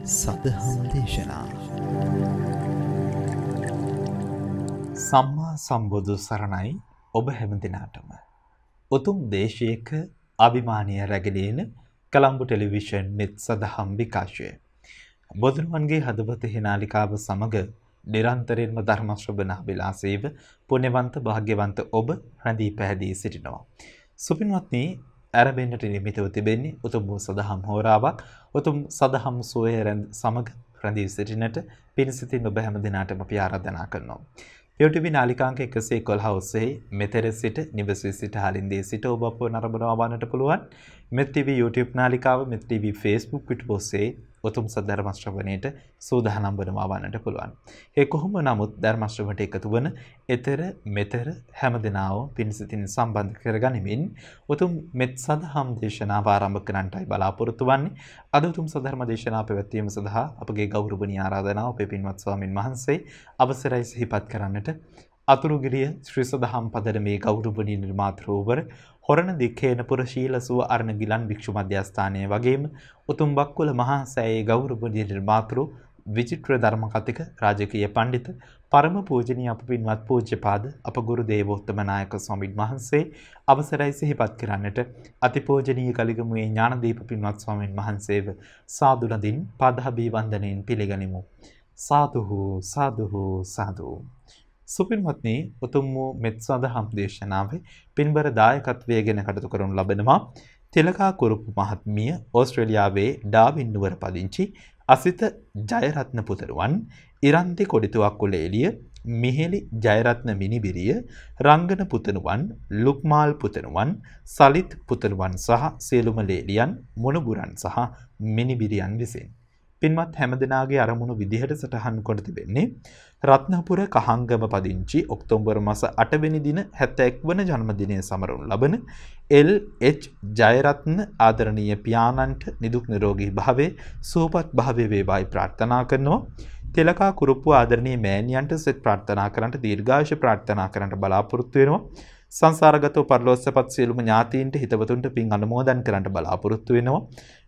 සදහම් දේශනා සම්මා සම්බුදු සරණයි ඔබ හැම දිනාටම. උතුම් දේශයක අභිමානය රැගෙන කලම්බු ටෙලිවිෂන් මෙත් සදහම් විකාශය. බුදුරන්ගේ හදවතෙහි නාලිකාව සමග නිරන්තරයෙන්ම ධර්ම ශ්‍රවණ විලාසීව පුණ්‍යවන්ත භාග්‍යවන්ත ඔබ රැඳී පැහැදී සිටිනවා. සුපින්වත්නි, ඇරඹෙන්නට නිමිතව තිබෙන්නේ උතුම් වූ සදහම් හෝරාවක්. උතුම් සදහම් සෝය සමග රැඳී සිටිනට පිණිසිතින් ඔබ හැම දිනාටම අපි ආරාධනා කරනවා. YouTube නාලිකාංක 111 ඔස්සේ මෙතර සිට නිවසේ සිට හලින්දී සිට ඔබ අපව නරඹනවා වන්නට පුළුවන්. මෙත් TV YouTube නාලිකාව, මෙත් TV Facebook පිටු ඔස්සේ උතුම් සද්ධර්ම ශ්‍රවණයට සූදානම් වනවා වන්නට පුළුවන්. ඒ කොහොම නමුත් ධර්ම ශ්‍රවණයට එකතු වන ඊතර මෙතර හැම දිනාව පිණිසිතින් සම්බන්ධ කරගනිමින් උතුම් මෙත් සදහම් දේශනාව ආරම්භ කරන්නටයි බලාපොරොත්තු වෙන්නේ. අද උතුම් සදහම් දේශනාව පැවැත්වීම සඳහා අපගේ ගෞරවණීය ආරාධනාව අපේ පින්වත් ස්වාමින් වහන්සේ අවසරයි සිහිපත් කරන්නට. අතුරුගිරිය ශ්‍රී සදහම් පදරමේ ගෞරවණීය නිර්මාතෘවර හොරණ දික්කේනපුර ශීලසුව අරණ ගිලන් භික්ෂු මධ්‍යස්ථානයේ වගේම උතුම් බක්කුල මහා සෑයේ ගෞරවණීය නිර්මාතෘ විචිත්‍ර ධර්ම කතික රාජකීය පඬිත පරම පූජනීය අප පින්වත් පූජ්‍යපාද අප ගුරු දේවෝත්තම නායක ස්වාමීන් වහන්සේ අවසරයි සිහිපත් කරන්නට අතිපූජනීය කලිගමුවේ ඥානදීප පින්වත් ස්වාමීන් වහන්සේව සාදු නදින් පදහබී වන්දනයෙන් පිළිගනිමු. සාදුහු සාදුහු සාදු. සුපින්වත්නි, උතුම් වූ මෙත් සදහම් දේශනාවේ පින්බර දායකත්වයේ ගෙන කටයුතු කරනු ලබනවා තිලකා කුරුප්පු මහත්මිය ඕස්ට්‍රේලියාවේ ඩාවින් නුවර පදිංචි අසිත ජයරත්න පුතණුවන්, ඉරන්ති කොඩිතුවක්කුල එළිය මිහෙලි ජයරත්න මිනිබිරිය, රංගන පුතණුවන්, ලුක්මාල් පුතණුවන්, සලිත් පුතණුවන් සහ සියලුම ලේලියන්, මොණබුරන් සහ මිනිබිරියන් විසින් පින්වත් හැමදෙනාගේ අරමුණු විදිහට සටහන් කොට තිබෙන්නේ රත්නපුර කහංගම පදිංචි ඔක්තෝබර් මාස 8 වෙනි දින 71 වන ජන්මදිනය සමරනු ලබන LH ජයරත්න ආදරණීය පියාණන්ට නිදුක් නිරෝගී භාවයේ සුවපත් භාවයේ වේවායි ප්‍රාර්ථනා කරනවා. තිලකා කුරුප්පු ආදරණීය මෑණියන්ට සෙත් ප්‍රාර්ථනා කරන්නට දීර්ඝායුෂ ප්‍රාර්ථනා කරන්නට බලාපොරොත්තු වෙනවා. සංසාරගතව පරලෝස්සපත් සියලුම ඥාතීන්ට හිතවතුන්ට පින් අනුමෝදන් කරන්නට බලාපොරොත්තු වෙනවා.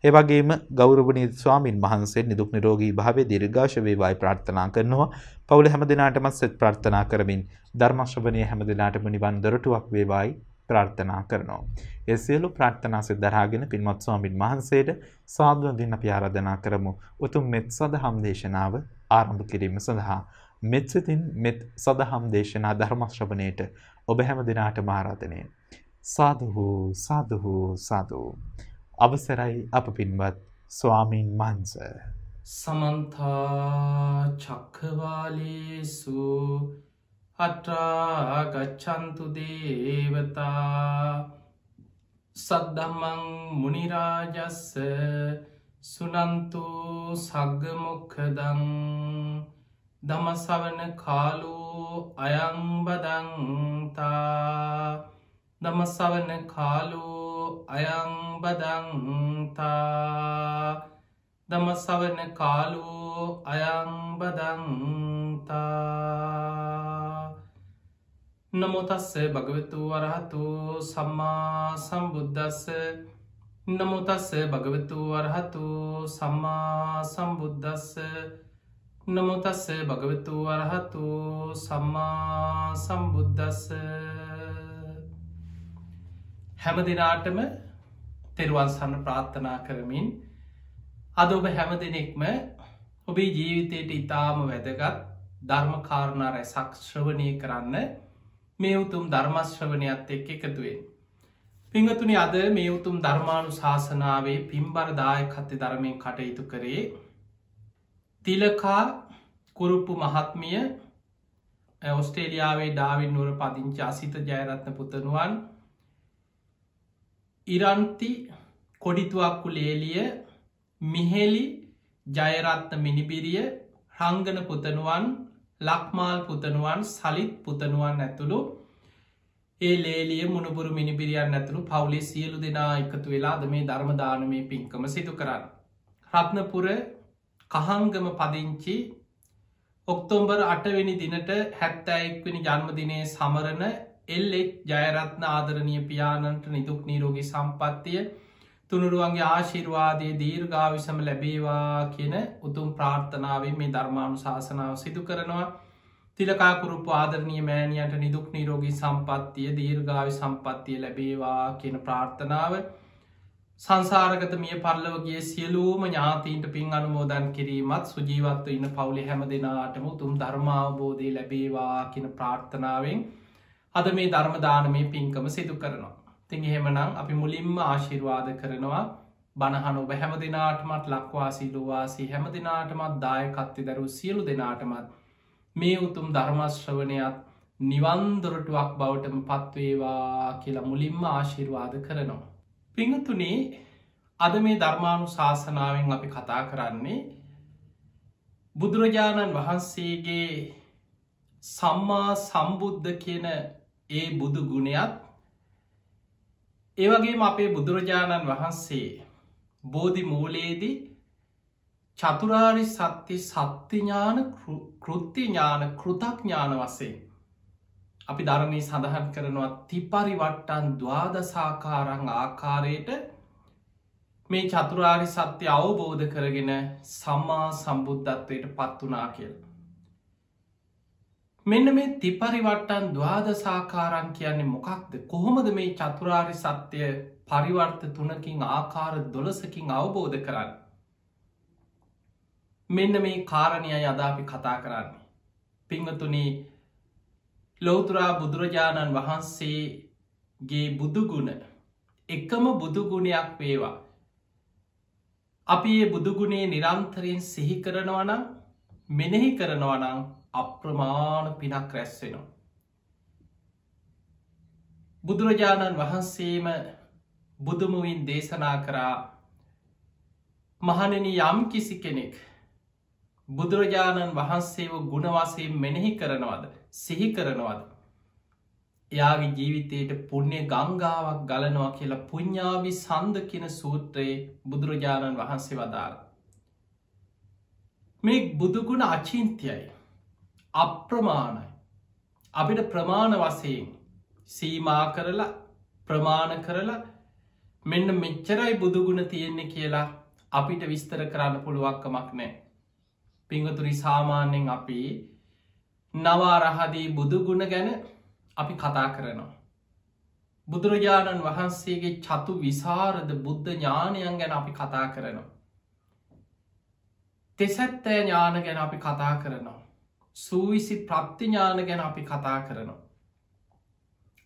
ඒ වගේම ගෞරවණීය ස්වාමින් වහන්සේ නිදුක් නිරෝගී භාවයේ දීර්ඝාෂ වේවායි ප්‍රාර්ථනා කරනවා. පවුල හැම දිනාටම සෙත් ප්‍රාර්ථනා කරමින් ධර්ම ශ්‍රවණයේ හැම දිනාටම නිවන් දොරටුවක් වේවායි ප්‍රාර්ථනා කරනවා. ඒ සියලු ප්‍රාර්ථනා සිද්ධාගෙන පින්වත් ස්වාමින් වහන්සේට සාදු දින අපි ආරාධනා කරමු. උතුම් මෙත් සදහම් දේශනාව ආරම්භ කිරීම සඳහා මෙත් සිතින් මෙත් සදහම් දේශනා ධර්ම ශ්‍රවණයට ඔබ හැම දිනාටම ආරාධනය. සාදුහු සාදුහු සාදු. අවසරයි අප පින්වත් ස්වාමින් වහන්සේ. සමන්ත චක්ඛවාලේසු අත්‍රා ගච්ඡන්තු දේවතා සද්ධම්මං මුනි රාජස්ස සුනන්තු සග්ග මොක්ඛදං ධම්ම ශ්‍රවණ කාලෝ අයං බදන්තා ධම්ම ශ්‍රවණ කාලෝ අයං බදන්තා ධම්ම ශ්‍රවණ කාලෝ අයං බදන්තා. නමෝ තස්ස භගවතු වරහතු සම්මා සම්බුද්දස්ස නමෝ තස්ස භගවතු වරහතු සම්මා සම්බුද්දස්ස නමෝ තස්ස භගවතු වරහතු සම්මා සම්බුද්දස්ස. හැම දිනාටම තෙරුවන් සරණ ප්‍රාර්ථනා කරමින් අද ඔබ හැම දෙනෙක්ම ඔබේ ජීවිතයට ඉතාම වැදගත් ධර්ම කාරණා රැසක් ශ්‍රවණය කරන්න මේ උතුම් ධර්ම ශ්‍රවණයත් එක්ක එකතු වෙන්න. පින්වතුනි, අද මේ උතුම් ධර්මානුශාසනාවේ පින්බර දායකත්වයේ ධර්මයෙන් කටයුතු කරේ තිලකා කුරුප්පු මහත්මිය, ඕස්ට්‍රේලියාවේ ඩාවින් නුවර පදිංචි අසිත ජයරත්න පුතණුවන්, ඉරන්ති කොඩිතුවක්කුල එළිය මිහෙලි ජයරත්න මිනිබිරිය, රංගන පුතණුවන්, ලක්මාල් පුතණුවන්, සලිත් පුතණුවන් ඇතුළු ඒ ලේලිය මොණබුරු මිනිබිරියන් ඇතුළු පවුලේ සියලු දෙනා එකතු වෙලා මේ ධර්ම දානමේ පින්කම සිදු කරන්න. රත්නපුර කහංගම පදිංචි ඔක්තෝබර් 8 වෙනි දිනට 71 වෙනි ජන්මදිනයේ සමරන LH ජයරත්න ආදරණීය පියාණන්ට නිදුක් නිරෝගී සම්පන්නිය තුනුරුවන්ගේ ආශිර්වාදය දීර්ඝායුෂම ලැබේවා කියන උතුම් ප්‍රාර්ථනාවෙන් මේ ධර්මානු ශාසනාව සිදු කරනවා. තිලකාකුරුප්පු ආදරණීය මෑණියන්ට නිදුක් නිරෝගී සම්පත්තිය දීර්ඝායු සම්පත්තිය ලැබේවා කියන ප්‍රාර්ථනාව සංසාරගත මිය පරලොවගේ සියලූම ඥාතීන්ට පින් අනුමෝදන් කිරීමත් සුජීවත්ව ඉන්න පවුලි හැම දෙනාටම උතුම් ධර්මාවබෝධය ලැබේවා කියන ප්‍රාර්ථනාවෙන් අද මේ ධර්මදානමය පින්කම සිදු කරනවා. තින් එහෙමනම් අපි මුලින්ම ආශිර්වාද කරනවා බණහන ඔබ හැම දෙනාටමත් ලක්වාසී ලොවාසී හැම දෙනාටමත් දායකත්වය දරු සියලු දෙනාටමත් මේ උතුම් ධර්මශ්‍රවනයත් නිවන්දොරටුවක් බවටම පත්වේවා කියලා මුලින්ම ආශිර්වාද කරනවා. පිංහතුනේ අද මේ ධර්මානු ශාසනාවෙන් අපි කතා කරන්නේ බුදුරජාණන් වහන්සේගේ සම්මා සම්බුද්ධ කියන ඒ බුදු ගුණයත් ඒවගේම අපේ බුදුරජාණන් වහන්සේ බෝධි මූලයේදී චතුරාරි සත්‍ය සත්‍යඥාන කෘත්තිඥාන කෘතඥාන වසේ අපි ධර්මී සඳහන් කරනවා තිපරිවට්ටන් ද්වාදසාකාරං ආකාරයට මේ චතුරාරි සත්‍ය අවබෝධ කරගෙන සම්මා සම්බුද්ධත්වයට පත් වනා කියල. මෙන්න මේ තිපරිවට්ටන් ද්වාදසාකාරං කියන්නේ මොකක්ද කොහොමද මේ චතුරාරි සත්‍යය පරිවර්ත 3කින් ආකාර 12කින් අවබෝධ කරන්න. මෙන්න මේ කාරණයයි අද අපි කතා කරන්නේ. පිංහතුනී ලෝතුරා බුදුරජාණන් වහන්සේගේ බුදුගුණ එකම බුදුගුණයක් වේවා. අපි ඒ බුදුගුණේ නිරන්තරයෙන් සිහි කරනවනම් මෙනෙහි කරනවනම් අප්‍රමාණ පිනක් රැස්වෙනවා. බුදුරජාණන් වහන්සේම බුදුමුවින් දේශනා කරා මහණෙනි යම් කිසි කෙනෙක් බුදුරජාණන් වහන්සේව ගුණවසයෙන් මෙනෙහි කරනවද සිහි කරනවද එයාගේ ජීවිතයට පුුණ්‍ය ගංගාවක් ගලනවා කියලා පුඤ්ඥාවි සන්ද කියන සූත්‍රයේ බුදුරජාණන් වහන්සේ වදාළ. මේ බුදුගුණ අචින්තියයි අප්‍රමාණයි අපිට ප්‍රමාණ වසයෙන් සීමා කරලා ප්‍රමාණ කරලා මෙන්න මෙච්චරයි බුදුගුණ තියෙන්නේ කියලා අපිට විස්තර කරන්න පුළුවක්කමක් නෑ. පිංගතුරි සාමාන්‍යෙන් අපි නවාරහදී බුදුගුණ ගැන අපි කතා කරනවා. බුදුරජාණන් වහන්සේගේ චතු විසාරද බුද්ධ ඥානයන් ගැන අපි කතා කරනවා. තෙසැත්තෑ ඥාන ගැන අපි කතා කරනවා. සූවිසි ප්‍රත්තිඥාන ගැන අපි කතා කරනවා.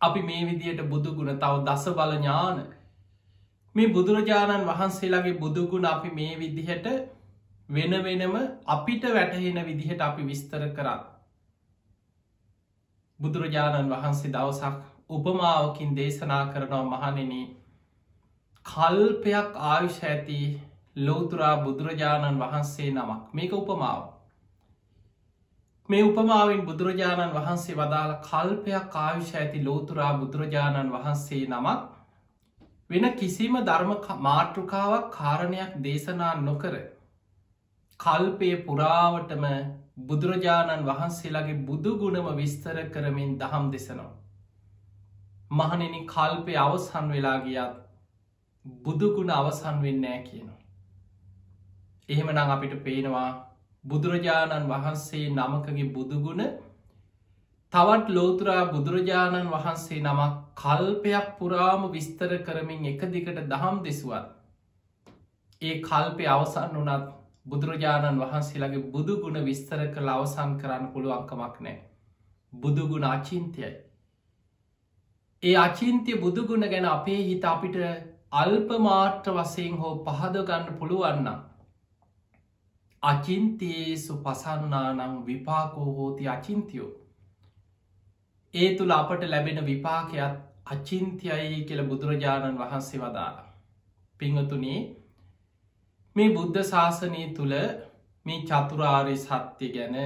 අපි මේ විදියට බුදුගුණ තව දස බල ඥාන මේ බුදුරජාණන් වහන්සේලාගේ බුදුගුණ අපි මේ විදිහට වෙන වෙනම අපිට වැටහෙන විදිහට අපි විස්තර කරා. බුදුරජාණන් වහන්සේ දවසක් උපමාවකින් දේශනා කරනවා මහණෙනි කල්පයක් ආයුෂ ඇති ලෝතුරා බුදුරජාණන් වහන්සේ නමක් මේක උපමාව. මේ උපමාවෙන් බුදුරජාණන් වහන්සේ වදාළ කල්පයක් ආයුෂ ඇති ලෝතුරා බුදුරජාණන් වහන්සේ නමක් වෙන කිසිම ධර්ම මාතෘකාවක් කාරණයක් දේශනා නොකර කල්පය පුරාවටම බුදුරජාණන් වහන්සේලාගේ බුදුගුණම විස්තර කරමින් දහම් දෙසනවා. මහණෙනි කල්පය අවසන් වෙලා ගියත් බුදුගුණ අවසන් වෙන්නෑ කියනවා. එහෙමනම් අපිට පේනවා බුදුරජාණන් වහන්සේ නමකගේ බුදුගුණ තවත් ලෝතුරා බුදුරජාණන් වහන්සේ නමක් කල්පයක් පුරාම විස්තර කරමින් එක දිකට දහම් දෙසුවත් ඒ කල්පය අවසන් වනත් බුදුරජාණන් වහන්සේලාගේ බුදුගුණ විස්තර කළ අවසන් කරන්න පුළුවන්කමක් නෑ. බුදුගුණ අචින්තයයි. ඒ අචින්තය බුදුගුණ ගැන අපේ හිත අපිට අල්පමාට්‍ර වසයෙන් හෝ පහදගන්න පුළුවන්නම්. අචින්තයේසු පසන්නානං විපාකෝ හෝති අචින්තියෝ. ඒ තුළ අපට ලැබෙන විපාකයක් අචින්තියයි කියල බුදුරජාණන් වහන්සේ වදාලා. පිංහතුනේ මේ බුද්ධ ශාසනය තුළ මේ චතුරාරි සත්‍ය ගැන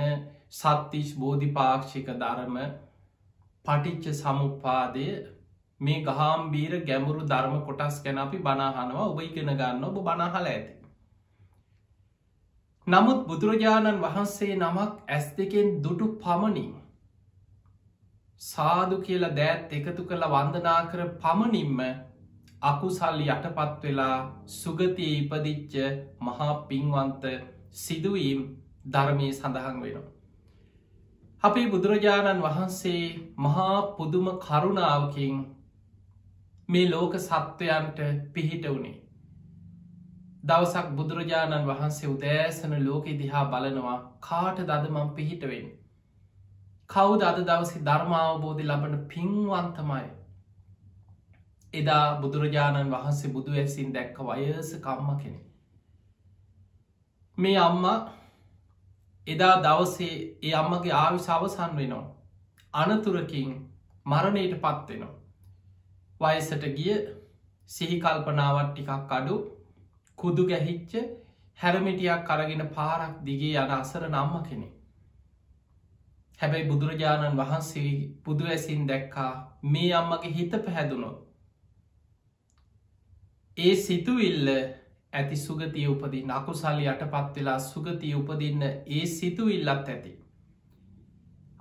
සත්තිස් බෝධිපාක්ෂික ධර්ම පටිච්ච සමුපාදය මේ ගහම්බීර ගැඹුරු ධර්ම කොටස් ගැන අපි බනාහනවා ඔබ ඉගෙන ගන්න ඔබ බනහල ඇති. නමුත් බුදුරජාණන් වහන්සේ නමක් ඇස් දෙකෙන් දුටු පමණින් සාදු කියල දෑත් එකතු කළ වන්දනා කර පමණින්ම අකුසල් යටපත් වෙලා සුගතිය ඉපදිච්ච මහා පින්වන්ත සිදුවීම් ධර්මයේ සඳහන් වෙනවා. අපේ බුදුරජාණන් වහන්සේ මහා පුදුම කරුණාවකින් මේ ලෝක සත්වයන්ට පිහිට වුණේ. දවසක් බුදුරජාණන් වහන්සේ උදෑසන ලෝක දිහා බලනවා කාට දදමම් පිහිටවෙන්. කවුද අද දවසි ධර්මාවබෝධි ලබන පින්වන්තමයි. එදා බුදුරජාණන් වහන්සේ බුදු ඇසින් දැක්ක වයසක අම්ම කෙනෙ. මේ අම්මා එදා දවසේ ඒ අම්මගේ ආවිස අවසන් වෙනවා. අනතුරකින් මරණයට පත්වෙනවා. වයසට ගිය සිහිකල්පනාවත් ටිකක් අඩු කුදු ගැහිච්ච හැරමිටියක් කරගෙන පාරක් දිගේ යන අසර නම්ම කෙනෙ. හැබැයි බුදුරජාණන් වහන්සේ බුදු ඇසින් දැක්කා මේ අම්මගේ හිත පැහැදුනොත්. ඒ සිතුවිල්ල ඇති සුගතිය උපදින්න අකුසල් යටපත් වෙලා සුගතිය උපදින්න ඒ සිතුවිල්ලත් ඇති.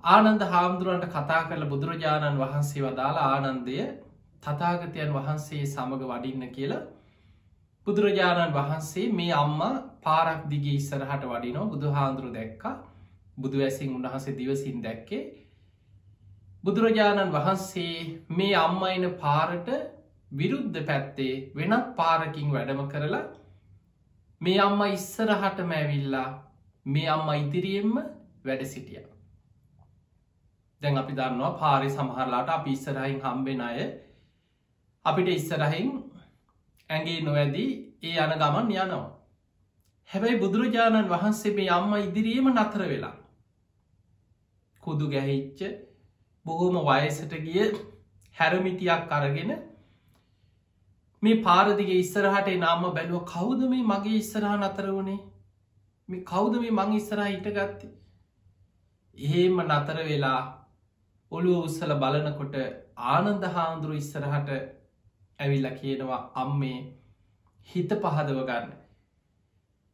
ආනන්ද හාමුදුරුවන්ට කතා කරල බුදුරජාණන් වහන්සේ වදාලා ආනන්දය තථාගතයන් වහන්සේ සමඟ වඩින්න කියලා බුදුරජාණන් වහන්සේ මේ අම්මා පාරක් දිගේ ඉස්සරහට වඩිනෝ බුදු හාන්දුරු දැක්ක බුදු ඇසින් උන්වහන්සේ දිවසින් දැක්කේ. බුදුරජාණන් වහන්සේ මේ අම්මයින පාරට විරුද්ධ පැත්තේ වෙනත් පාරකින් වැඩම කරලා මේ අම්ම ඉස්සරහටම ඇවිල්ලා මේ අම්ම ඉදිරියෙන්ම වැඩ සිටිය. දැන් අපි දන්නවා පාරි සමහරලාට අපි ඉස්සරහින් හම්බෙන අය අපිට ඉස්සරහින් ඇගේ නොවැදී ඒ යන ගමන් යනවා. හැබැයි බුදුරජාණන් වහන්සේ මේ අම්ම ඉදිරියේම නතර වෙලා කුදු ගැහිච්ච බොහෝම වයසට ගිය හැරමිටියක් අරගෙන මේ පාරදිගේ ඉස්සරහට නාම බැලුව කවුද මේ මගේ ඉස්සරහ නතර වුණේ මේ කවුද මේ මං ඉස්සරහ හිට ගත්තේ. එහෙම නතර වෙලා ඔළුව උස්සල බලනකොට ආනන්ද හාමුදුරු ඉස්සරහට ඇවිල්ල කියනවා අම්මේ හිත පහදව ගන්න.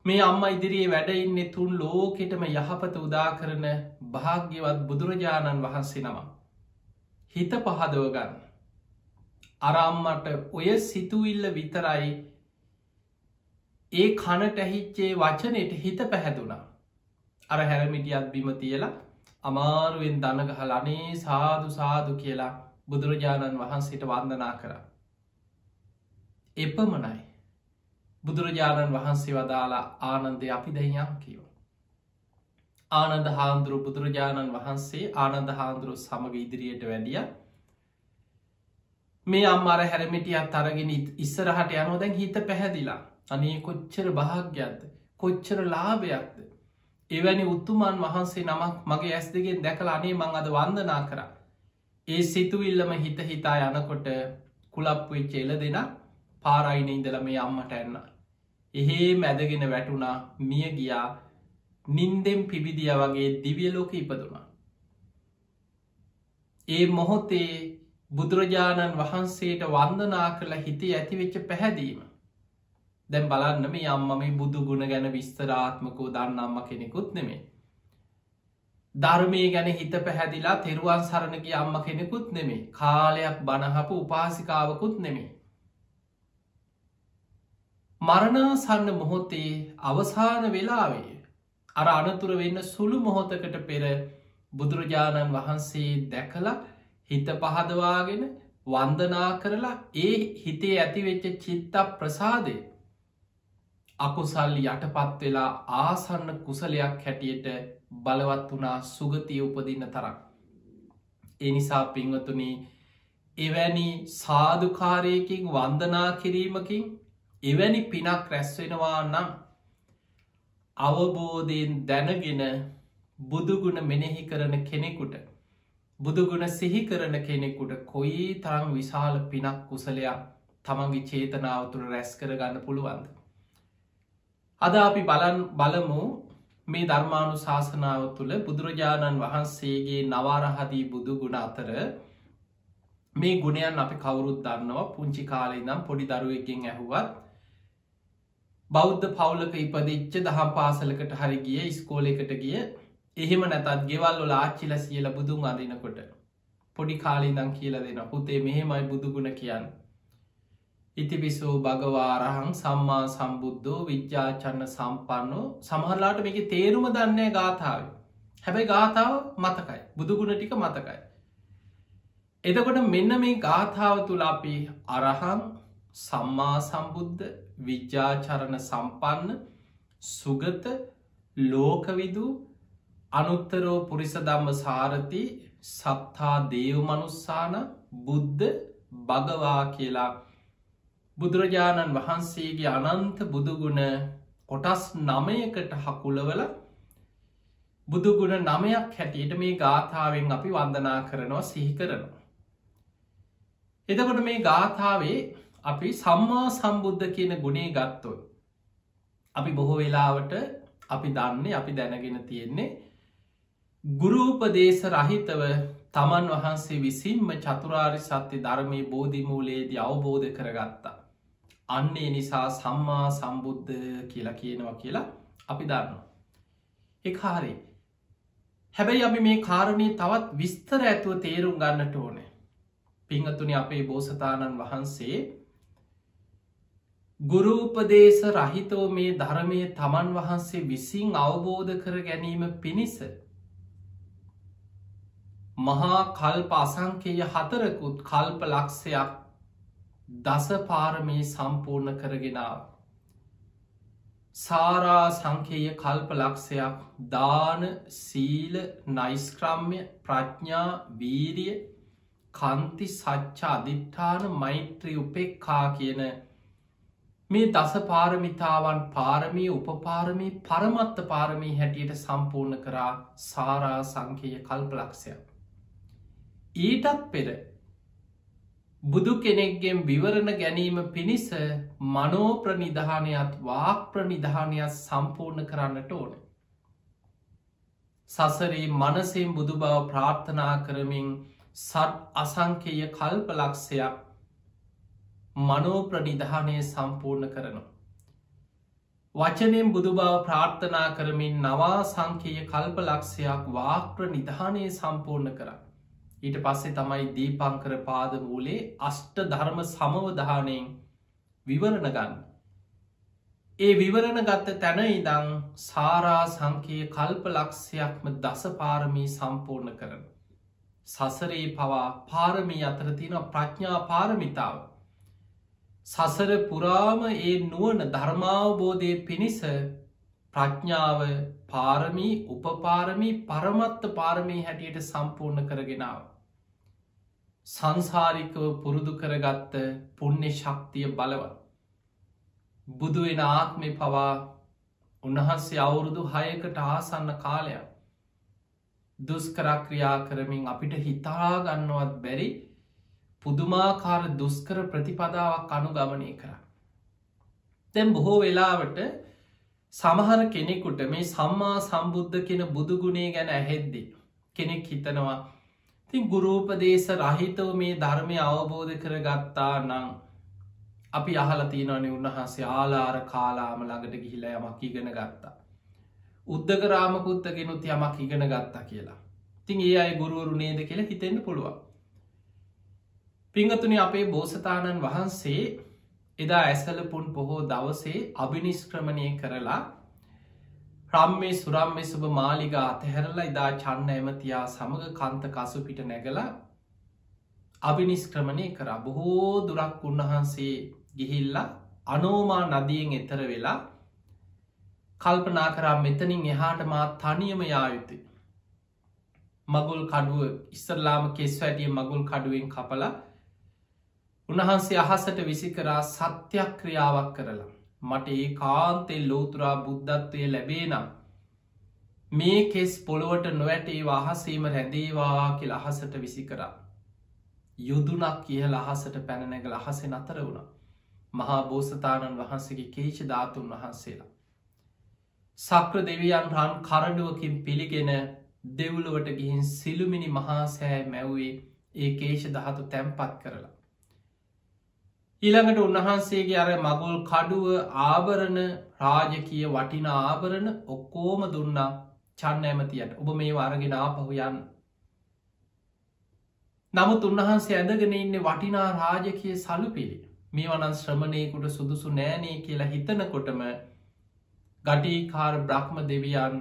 මේ අම්ම ඉදිරියේ වැඩඉන්නේ තුන් ලෝකෙටම යහපත උදා කරන භාග්‍යවත් බුදුරජාණන් වහන්සේ නම. හිත පහදව ගන්න. අරම්මට ඔය සිතුවිල්ල විතරයි ඒ කනට ඇහිච්චේ වචනයට හිත පැහැදුනා. අර හැරමිටියත් බිම තියලා අමාරුවෙන් දනගහල අනේ සාදු සාදු කියලා බුදුරජාණන් වහන්සේට වන්දනා කරා. එපමණයි බුදුරජාණන් වහන්සේ වදාලා ආනන්දය අපි දැයම් කියව. ආනන්ද හාන්දුරු බුදුරජාණන් වහන්සේ ආනන්ද හාන්දුරු සමග ඉදිරියට වැඩිය මේ අම්මාර හැරමිටියත් අරගෙන ඉස්සරහට යනෝ දැන් හිත පැහැදිලා අනේ කොච්චර භාග්‍යත්ද කොච්චර ලාභයක්ද. එවැනි උත්තුමන් වහන්සේ නමක් මගේ ඇස් දෙගෙන් දැකලා අනේ මං අද වන්දනා කර. ඒ සිතුවිල්ලම හිත හිතා යනකොට කුලප්පුයි චෙල දෙෙන පාරයින ඉඳල මේ අම්මට එන්න. එහෙ මැදගෙන වැටුණා මිය ගියා නින්දෙම් පිබිදිය වගේ දිවියලෝක ඉපදුනා. ඒ මොහොතේ බුදුරජාණන් වහන්සේට වන්දනා කරලා හිතේ ඇතිවෙච්ච පැහැදීම. දැන් බලන්න මේ අම්ම මේ බුදු ගුණ ගැන විස්තරාත්මකෝ දන්න අම්ම කෙනෙකුත් නෙමේ. ධර්මය ගැන හිත පැහැදිලා තෙරුවන් සරණගේ අම්ම කෙනෙකුත් නෙමේ. කාලයක් බණහපු උපාසිකාවකුත් නෙමේ. මරණාසන්න මොහොතේ අවසාන වෙලාවේ අර අනතුර වෙන්න සුළු මොහොතකට පෙර බුදුරජාණන් වහන්සේ දැකලා හිත පහදවාගෙන වන්දනා කරලා ඒ හිතේ ඇතිවෙච්ච චිත්ත ප්‍රසාදය අකුසල් යටපත් වෙලා ආසන්න කුසලයක් හැටියට බලවත් වනා සුගතිය උපදින්න තරක්. ඒ නිසා පින්වතුනි එවැනි සාධකාරයකින් වන්දනා කිරීමකින් එවැනි පිනක් රැස්වෙනවා නම් අවබෝධයෙන් දැනගෙන බුදුගුණ මෙනෙහි කරන කෙනෙකුට බුදුගුණ සිහි කරන කෙනෙකුට කොයි තරම් විශාල පිනක් කුසලයක් තමන්ගේ චේතනාව තුළ රැස් කරගන්න පුළුවන්ද. අද අපි බලමු මේ ධර්මානු ශාසනාව තුළ බුදුරජාණන් වහන්සේගේ නවාරහදී බුදුගුණ අතර මේ ගුණයන් අපි කවුරුත් දන්නවා. පුංචි කාලේ නම් පොඩි දරුවෙක්ගෙන් ඇහුවත් බෞද්ධ පවුලක ඉපදිච්ච දහම් පාසලකට හරි ගිය ඉස්කෝලෙකට ගිය එහෙම නැතත් ගෙවල් වල ආච්චිලා සියලා බුදුන් අඳිනකොට පොඩි කාලේ ඉඳන් කියලා දෙනවා පුතේ මෙහෙමයි බුදුගුණ කියන්නේ. ඉතිපිසෝ භගවාරහං සම්මා සම්බුද්ධෝ විද්‍යාචන්න සම්පන්නෝ සමහරලාට මේක තේරුම දන්නේ ගාථාව. හැබැයි ගාථාව මතකයි. බුදුගුණ ටික මතකයි. එතකොට මෙන්න මේ ගාථාව තුළ අපි අරහං සම්මා සම්බුද්ධ විද්‍යාචරණ සම්පන්න සුගත ලෝකවිදු අනුත්තරෝ පුරිස ධම්ම සාරති සත්තා දේව මනුස්සාන බුද්ධ භගවා කියලා බුදුරජාණන් වහන්සේගේ අනන්ත බුදුගුණ කොටස් 9කට හකුලවල බුදුගුණ 9ක් හැටියට මේ ගාථාවෙන් අපි වන්දනා කරනවා සිහි කරනවා. එතකොට මේ ගාථාවේ අපි සම්මා සම්බුද්ධ කියන ගුණේ ගත්තොත් අපි බොහෝ වෙලාවට අපි දන්නේ අපි දැනගෙන තියෙන්නේ ගුරූපදේශ රහිතව තමන් වහන්සේ විසින්ම චතුරාරි සත්‍ය ධර්මයේ බෝධිමූලයේදී අවබෝධ කරගත්තා. අන්නේ නිසා සම්මා සම්බුද්ධ කියලා කියනවා කියලා අපි දන්නවා. ඒ හරි. හැබැයි අපි මේ කාරණේ තවත් විස්තර ඇතුව තේරුම් ගන්නට ඕනේ. පිංගතුනි අපේ බෝසතාණන් වහන්සේ ගුරූපදේශ රහිතව මේ ධර්මය තමන් වහන්සේ විසින් අවබෝධ කර ගැනීම පිණිස මහා කල්ප අසංකේය 4කුත් කල්ප ලක්ෂයක් දස පාරමී සම්පූර්ණ කරගෙනාව. සාරා සංකේය කල්ප ලක්ෂයක් දාන සීල නෛෂ්ක්‍රම්‍ය ප්‍රඥා වීරිය කන්ති සච්ච අධිට්ඨාන මෛත්‍රී උපෙක්ඛා කියන මේ දස පාරමිතාවන් පාරමී උපපාරමී පරමත්ත පාරමී හැටියට සම්පූර්ණ කරා සාරා සංකේය කල්පලක්ෂයක්. ඊටත් පෙර බුදු කෙනෙක්ගෙන් විවරණ ගැනීම පිණිස මනෝ ප්‍රනිධානයත් වාක් ප්‍රනිධානයත් සම්පූර්ණ කරන්නට ඕන. සසරේ මනසෙන් බුදු බව ප්‍රාර්ථනා කරමින් සත් අසංකේය කල්පලක්ෂයක් මනෝ ප්‍රනිධානය සම්පූර්ණ කරනවා. වචනයෙන් බුදු බව ප්‍රාර්ථනා කරමින් නවා සංකේය කල්ප ලක්ෂයක් වාක්‍ර නිධානය සම්පූර්ණ කර. ඊට පස්සේ තමයි දීපංකර පාද මූලේ අෂ්ට ධර්ම සමවධානයෙන් විවරණ ගන්න. ඒ විවරණ ගත්ත තැන ඉදං සාරා සංකේය කල්ප ලක්ෂයක්ම දස පාරමී සම්පූර්ණ කරන. සසරේ පවා පාරමී අතර තියෙන ප්‍රඥා පාරමිතාව. සසර පුරාම ඒ නුවන ධර්මාවබෝධය පිණිස ප්‍රඥාව පාරමී උපපාරමී පරමත්ත පාරමී හැටියට සම්පූර්ණ කරගෙනාව. සංසාරිකව පුරුදු කරගත්ත පුුණ්‍ය ශක්තිය බලවත්. බුදුවෙන ආත්මය පවා උන්වහන්සේ අවුරුදු 6කට ආසන්න කාලයක් දුස්කරක්‍රියා කරමින් අපිට හිතාගන්නවත් බැරි පුදුමාකාර දුස්කර ප්‍රතිපදාවක් අනුගමනය කර. දැන් බොහෝ වෙලාවට සමහර කෙනෙකුට මේ සම්මා සම්බුද්ධ කියන බුදුගුණේ ගැන ඇහෙද්දි කෙනෙක් හිතනවා තින් ගුරූපදේශ රහිතව මේ ධර්මය අවබෝධ කර ගත්තා නං අපි අහලතිනවනේ උන්වහන්සේ ආලාර කාලාම ළඟට ගිහිලා යමක් ඉගෙන ගත්තා. උද්දකරාමපුත්තගෙනුත් යමක් ඉගෙන ගත්තා කියලා. තින් ඒ අයි ගුරුවරු නේද කියලා හිතෙන්න පුළුවන්. පිංගතුනි අපේ බෝසතාණන් වහන්සේ එදා ඇසලපුන් පොහෝ දවසේ අභිනිස්ක්‍රමණය කරලා රම්මේ සුරම්මේ සුභ මාලිගා අතහැරලා ඉදා චන්න ඇමතියා සමඟ කන්ත කසු පිට නැගලා අභිනිස්ක්‍රමණය කර බොහෝ දුරක් උන්වහන්සේ ගිහිල්ලා අනෝමා නදියෙන් එතර වෙලා කල්පනා කරා මෙතනින් එහාට මා තනියම යායුතු. මගුල් කඩුව ඉස්සරලාම කෙස් වැටිය මගුල් කඩුවෙන් කපලා උන්වහන්සේ අහසට විසි කරා සත්‍යක්‍රියාවක් කරලා මට ඒ කාන්තෙල් ලෝතුරා බුද්ධත්වය ලැබේනම් මේ කෙස් පොළොවට නොවැටේ අහසීම රැඳේවා කියල අහසට විසි කරා. යුදුනක් කියල අහසට පැනනැගල අහසෙන් අතර වුණ මහා බෝසතාණන් වහන්සේගේ කේෂ ධාතුන් වහන්සේලා. සක්‍ර දෙවියන් රන් කරඩුවකින් පිළිගෙන දෙව්ලොවට ගිහින් සිළුමිනි මහා සෑ මැව්වේ ඒ කේෂ ධාතු තැන්පත් කරලා. ඊළඟට උන්වහන්සේගේ අර මගුල් කඩුව ආභරණ රාජකීය වටින ආභරණ ඔක්කෝම දුන්නා චන්න ඇමතියට ඔබ මේ අරගෙන ආපහු යන්න. නමුත් උන්වහන්සේ ඇඳගෙන ඉන්න වටිනා රාජකීය සලු පිළි මේවනන් ශ්‍රමණයකුට සුදුසු නෑනේ කියලා හිතනකොටම ගටීකාර බ්‍රහ්ම දෙවියන්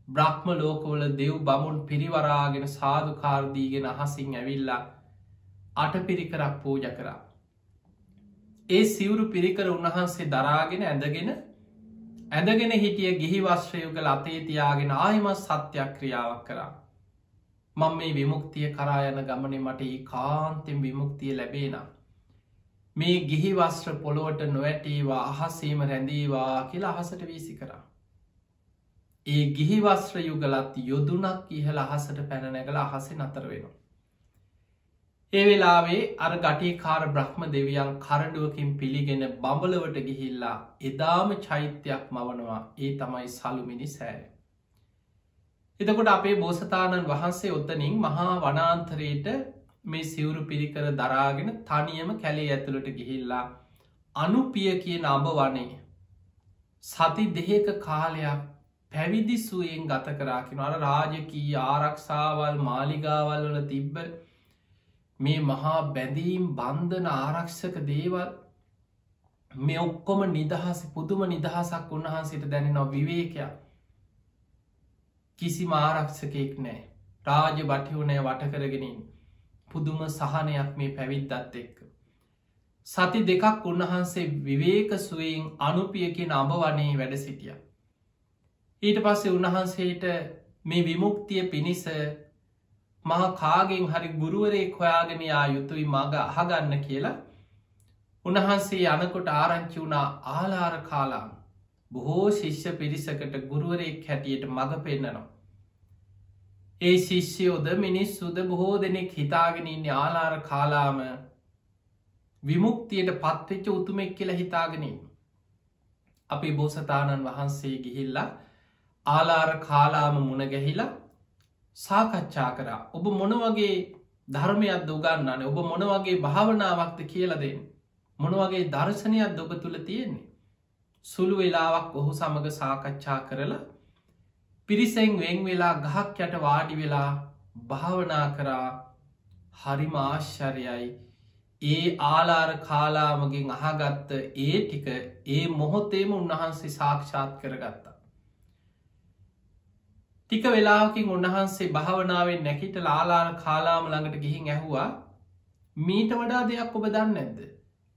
බ්‍රහ්ම ලෝකවල දෙව් බමුන් පිරිවරාගෙන සාධකාරදීගෙන අහසින් ඇවිල්ලා අට පිරිකරක් පූජ කරා. ඒ සිවුරු පිරිකර උන්වහන්සේ දරාගෙන ඇඳගෙන හිටිය ගිහි වස්්‍රයුගල අතේ තියාගෙන ආයමත් සත්‍යක්‍රියාවක් කරා. මං මේ විමුක්තිය කරා යන ගමනේ මට ඒ කාන්තෙන් විමුක්තිය ලැබේනම්. මේ ගිහි වස්ත්‍ර පොළොවට නොවැටේවා අහසීම රැඳීවා කියලා අහසට වීසි කරා. ඒ ගිහි වස්ත්‍ර යුගලත් යොදුනක් ඉහළ අහසට පැනනැගල අහසෙ නතර වෙනවා. ඒ වෙලාවේ අර ගටීකාර බ්‍රහ්ම දෙවියන් කරඩුවකින් පිළිගෙන බඹලවට ගිහිල්ලා එදාම චෛත්‍යයක් මවනවා. ඒ තමයි සළුමිනි සෑය. එතකොට අපේ බෝසතාණන් වහන්සේ ඔත්තනින් මහා වනාන්තරයට මේ සිවුරු පිරිකර දරාගෙන තනියම කැලේ ඇතුළට ගිහිල්ලා අනුපිය කියන අඹ වනේ සති දෙහක කාලයක් පැවිදි සුවයෙන් ගත කරාකින අර රාජකී ආරක්ෂාවල් මාලිගාවල් වල තිබ්බ මේ මහා බැඳීම් බන්ධන ආරක්ෂක දේවල් මේ ඔක්කොම නිදහස පුදුම නිදහසක් උන්වහන්සේට දැනෙනවා විවේකයක්. කිසි ආරක්ෂකයෙක් නෑ රාජ බටිවනෑ වටකරගෙනින් පුදුම සහනයක් මේ පැවිද්දත් එක්ක. සති දෙකක් උන්වහන්සේ විවේක සුවයෙන් අනුපියකින් අඹ වනේ වැඩ සිටිය. ඊට පස්සේ උන්වහන්සේට මේ විමුක්තිය පිණිස මහා කාගෙන් හරි ගුරුවරයෙක් හොයාගෙන යා යුතුයි මග අහගන්න කියලා උන්වහන්සේ යනකොට ආරංචි වුණා ආලාර කාලාම බොහෝ ශිෂ්‍ය පිරිසකට ගුරුවරයෙක් හැටියට මඟ පෙන්න්නනවා. ඒ ශිෂ්‍යයෝද මිනිස්සුද බොහෝ දෙනෙක් හිතාගෙන ඉන්න ආලාර කාලාම විමුක්තියට පත්වෙච්ච උතුමෙක් කියලා හිතාගෙනින්. අපි බෝසතාණන් වහන්සේ ගිහිල්ලා ආලාර කාලාම මුණ ගැහිලා සාකච්ඡා කරා. ඔබ මොන වගේ ධර්මයක් උගන්නන්න ඔබ මොන වගේ භාවනාවක්ද කියලදෙන් මොන වගේ දර්ශනයක් ඔබ තුළ තියෙන්නේ. සුළු වෙලාවක් ඔහු සමඟ සාකච්ඡා කරලා පිරිසෙන් වෙන් වෙලා ගහක් යට වාඩි වෙලා භාවනා කරා. හරිම ආශ්චර්යයි. ඒ ආලාර කාලාමගෙන් අහගත්ත ඒ ටික ඒ මොහොතේම උන්වහන්සේ සාක්ෂාත් කරගත්තා. ටික වෙලාකින් උන්වහන්සේ භාවනාවෙන් නැකිට ආලාර කාලාම ළඟට ගිහින් ඇහුවා මීට වඩා දෙයක් ඔබ දන්න ඇද්ද.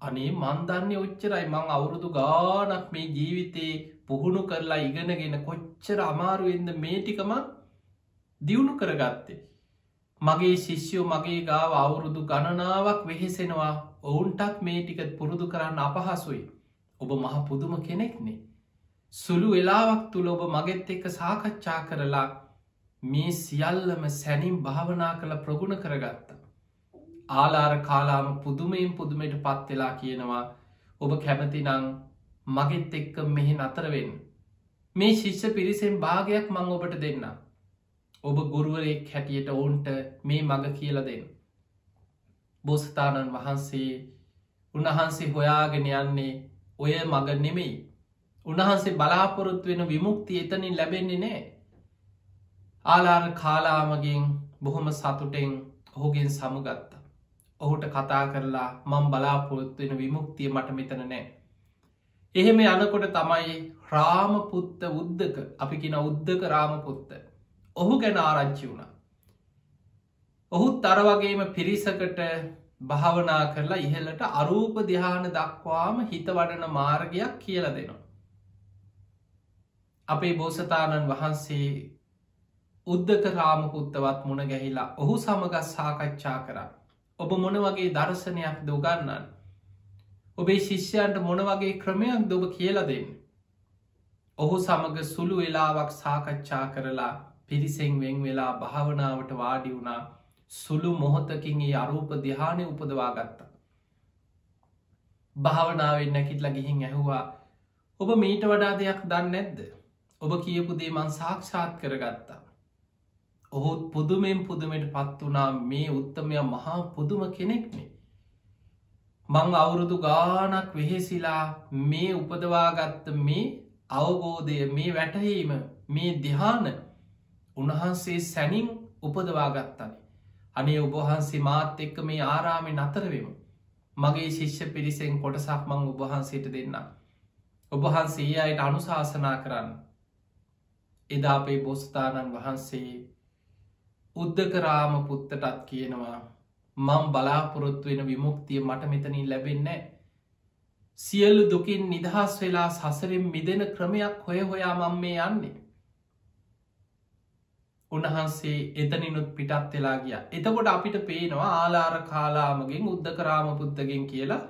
අනේ මන්දන්නේ ඔච්චරයි මං අවුරුදු ගානක් මේ ජීවිතේ පුහුණු කරලා ඉගෙනගෙන කොච්චර අමාරුවෙන්ද මේ ටිකම දියුණු කරගත්තේ. මගේ ශිෂ්‍යයෝ මගේ ගාව අවුරුදු ගණනාවක් වෙහෙසෙනවා ඔවුන්ටත් මේ ටිකත් පුරුදු කරන්න අපහසුයි. ඔබ මහ පුදුම කෙනෙක්නේ. සුළු වෙලාවක් තුළ ඔබ මගෙත් එක්ක සාකච්ඡා කරලා මේ සියල්ලම සැනින් භාවනා කළ ප්‍රගුණ කරගත්තා. ආලාර කාලාම පුදුමයෙන් පුදුමයට පත්වෙලා කියනවා ඔබ කැමති නං මගෙත් එක්ක මෙහි නතරවෙන්න. මේ ශිෂ්‍ය පිරිසෙන් භාගයක් මං ඔබට දෙන්න. ඔබ ගුරුවරෙක් හැටියට ඔවුන්ට මේ මඟ කියල දෙන්න. බෝසතාණන් වහන්සේ උන්වහන්සේ හොයාගෙන යන්නේ ඔය මඟ නෙමෙයි. උන්වහන්සේ බලාපොරොත්තු වෙන විමුක්ති එතනින් ලැබෙන්නේ නෑ. ආලාර කාලාමගෙන් බොහොම සතුටෙන් ඔහුගෙන් සමුගත්ත. ඔහුට කතා කරලා මං බලාපොරොත්තු වෙන විමුක්තිය මට මෙතන නෑ. එහෙම යනකොට තමයි රාමපුත්ත උද්දක අපි කියෙන උද්දක රාමපුත්ත ඔහු ගැන ආරංචි වුණ. ඔහුත් අරවගේම පිරිසකට භාවනා කරලා ඉහලට අරූප දිහාන දක්වාම හිත වඩන මාර්ගයක් කියල දෙනවා. අපේ බෝසතාණන් වහන්සේ උද්දක රාමපුත්තවත් මුණ ගැහිලා ඔහු සමගත් සාකච්ඡා කරා. ඔබ මොන වගේ දර්ශනයක් දෝගන්නන්න. ඔබේ ශිෂ්‍යයන්ට මොන වගේ ක්‍රමයක් දොබ කියලා දෙන්න. ඔහු සමග සුළු වෙලාවක් සාකච්ඡා කරලා පිරිසෙන් වෙන් වෙලා භාවනාවට වාඩි වුණා. සුළු මොහොතකින් ඒ අරූප දිහානය උපදවා ගත්තා. භාවනාවෙන් නැකිටලා ගිහින් ඇහුවා ඔබ මීට වඩා දෙයක් දන්න නැද්ද. ඔබ කියපු දේ මං සාක්ෂාත් කරගත්තා. ඔහුත් පුදුමෙන් පුදුමට පත් වනා මේ උත්තමය මහා පුදුම කෙනෙක්නේ. මං අවුරුදු ගානක් වෙහෙසිලා මේ උපදවාගත්ත මේ අවබෝධය මේ වැටහීම මේ දිහාන උන්වහන්සේ සැනින් උපදවාගත්තනේ. අනේ ඔබහන්සේ මාත් එක්ක මේ ආරාමෙන් අතරවෙමු. මගේ ශිෂ්‍ය පිරිසෙන් කොටසක් මං ඔබහන්සේට දෙන්න. ඔබහන්සේ අයට අනුශාසනා කරන්න. එදා අපේ බෝසතාණන් වහන්සේ උද්දකරාම පුත්තටත් කියනවා මං බලාපොරොත්තු වෙන විමුක්තිය මට මෙතනින් ලැබෙන්නේ. සියලු දුකින් නිදහස් වෙලා සසරෙන් මිදෙන ක්‍රමයක් හොය හොයා මං මේ යන්නේ. උන්වහන්සේ එතනිනුත් පිටත් වෙලා ගිය. එතකොට අපිට පේනවා ආලාර කාලාමගෙන් උද්දකරාම පුත්තගෙන් කියලා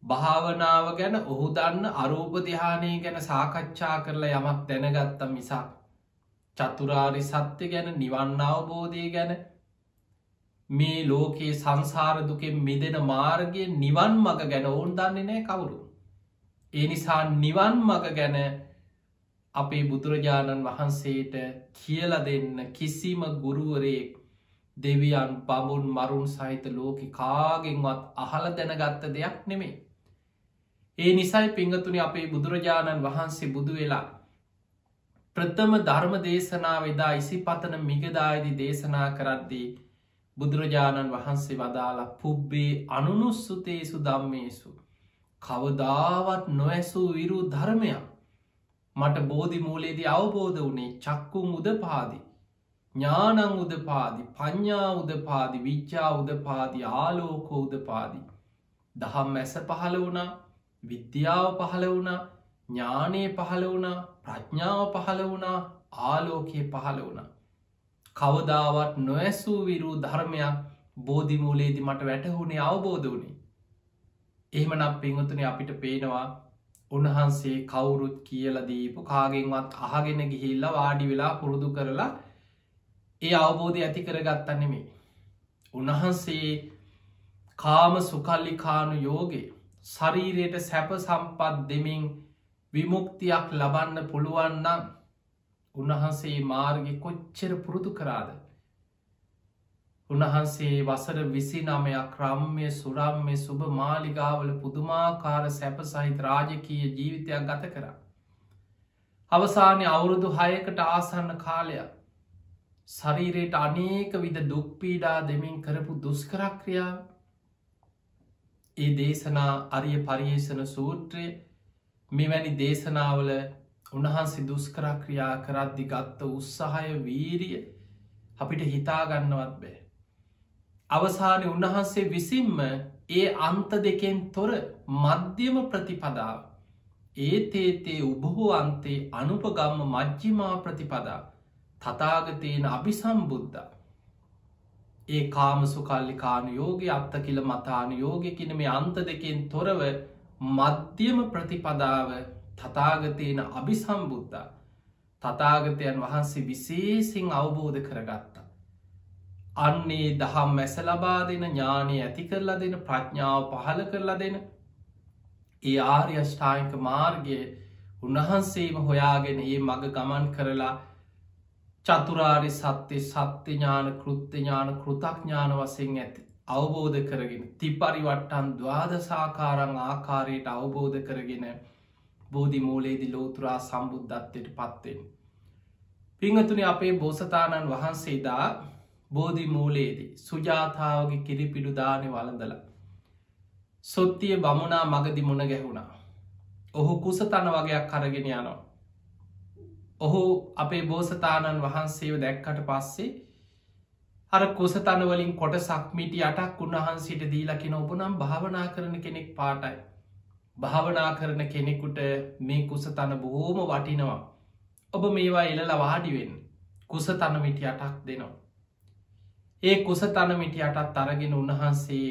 භාවනාව ගැන ඔහු දන්න අරූප ධ්‍යානය ගැන සාකච්ඡා කරලා යමක් දැනගත්ත මිසක් චතුරාරි සත්‍ය ගැන නිවන් අවබෝධය ගැන මේ ලෝකයේ සංසාර දුකෙන් මිදෙන මාර්ගය නිවන් මඟ ගැන ඔවුන් දන්නේ නෑ කවුරු. ඒ නිසා නිවන් මඟ ගැන අපේ බුදුරජාණන් වහන්සේට කියල දෙන්න කිසිම ගුරුවරයෙක් දෙවියන් බඹුන් මරුන් සහිත ලෝකෙ කාගෙන්වත් අහල දැනගත්ත දෙයක් නෙමේ. ඒ නිසයි පිංගතුනි අපේ බුදුරජාණන් වහන්සේ බුදු වෙලා ප්‍රථම ධර්ම දේශනාව එදා ඉසිපතන මිගදායිදි දේශනා කරද්දී බුදුරජාණන් වහන්සේ වදාලා පුබ්බේ අනුනුස්සුතේසු ධම්මේසු කවදාවත් නොඇසූ විරු ධර්මයක් මට බෝධි මූලේදී අවබෝධ වනේ චක්කුම් උදපාදි ඥානං උදපාදි පඤ්ඤා උදපාදි විච්චා උදපාදි ආලෝකෝ උදපාදි දහම් ඇස පහළ වුණා විද්‍යාව පහළ වුණා ඥානය පහළ වුණා ප්‍රඥාව පහළ වුණා ආලෝකය පහළ වුණා කවදාවත් නොඇසූ විරූ ධර්මයක් බෝධිමූලේදි මට වැටහුණේ අවබෝධ වුණේ. එහෙමනම් පිංහතුනේ අපිට පේනවා උන්වහන්සේ කවුරුත් කියල දීපු කාගෙන්වත් අහගෙන ගිහිල්ල වාඩි වෙලා පුරුදු කරලා ඒ අවබෝධය ඇති කරගත්ත නෙමේ. උන්වහන්සේ කාම සුකල්ලිකානු යෝගේ ශරීරයට සැප සම්පත් දෙමින් විමුක්තියක් ලබන්න පුළුවන්නම් උන්වහන්සේ මාර්ගය කොච්චර පුරුදු කරාද. උන්වහන්සේ වසර 29ක් රම්ම්‍ය සුරම්ය සුභ මාලිගාවල පුදුමාකාර සැප සහිත රාජකීය ජීවිතයක් ගත කරා. අවසානය අවුරුදු 6කට ආසන්න කාලයක් ශරීරයට අනේක විද දුක්පීඩා දෙමින් කරපු දුස්කරක්‍රියාව ඒ දේශනා අරිය පරියේෂණ සූත්‍රය මෙවැනි දේශනාවල උන්වහන්සේ දුස්කරක්‍රියා කරද්දි ගත්ත උත්සාහය වීරිය අපිට හිතාගන්නවත් බෑ. අවසානය උන්වහන්සේ විසින්ම ඒ අන්ත දෙකෙන් තොර මධ්‍යම ප්‍රතිපදාව ඒතේතේ උබහෝ අන්තේ අනුපගම්ම මජ්ජිමා ප්‍රතිපදා තතාගතයන අභිසම්බුද්ධ ඒ කාමසුකල්ලිකානු යෝගය අත්ත කියල මතානු යෝගය කියන මේ අන්ත දෙකෙන් තොරව මධ්‍යම ප්‍රතිපදාව තතාගතයන අභිසම්බුද්ධ තතාගතයන් වහන්සේ විශේසින් අවබෝධ කරගත්තා. අන්නේ දහම් මැස ලබා දෙන ඥානය ඇති කරලා දෙන ප්‍රඥාව පහල කරලා දෙන ඒ ආර්ය අෂ්ටායික මාර්ගය උන්වහන්සේම හොයාගෙන ඒ මග ගමන් කරලා චතුරාරි සත්‍යය සත්‍ය ඥාන කෘත්‍ය ඥාන කෘතඥාන වසයෙන් ඇති අවබෝධ කරගෙන තිපරිවට්ටන් ද්වාදසාකාරං ආකාරයට අවබෝධ කරගෙන බෝධි මූලේදි ලෝතුරා සම්බුද්ධත්වයට පත්වෙන්. පිංහතුනි අපේ බෝසතාණන් වහන්සේදා බෝධි මූලේදී සුජාතාවගේ කිරිපිඩු දානය වලඳල. සොත්තිය බමුණා මගදි මුණ ගැහුණා. ඔහු කුසතන වගේයක් කරගෙන යනවා. ඔහු අපේ බෝසතාණන් වහන්සේව දැක්කට පස්සේ අර කුසතනවලින් කොට සක්මිටි අටක් උන්වහන්සේට දීලකින ඔබනම් භාවනා කරන කෙනෙක් පාටයි. භාවනා කරන කෙනෙකුට මේ කුසතන බොහෝම වටිනවා. ඔබ මේවා එලල වාඩිවෙන් කුසතන මිටි අටක් දෙනවා. ඒ කුසතන මිටි අටත් අරගෙන උන්වහන්සේ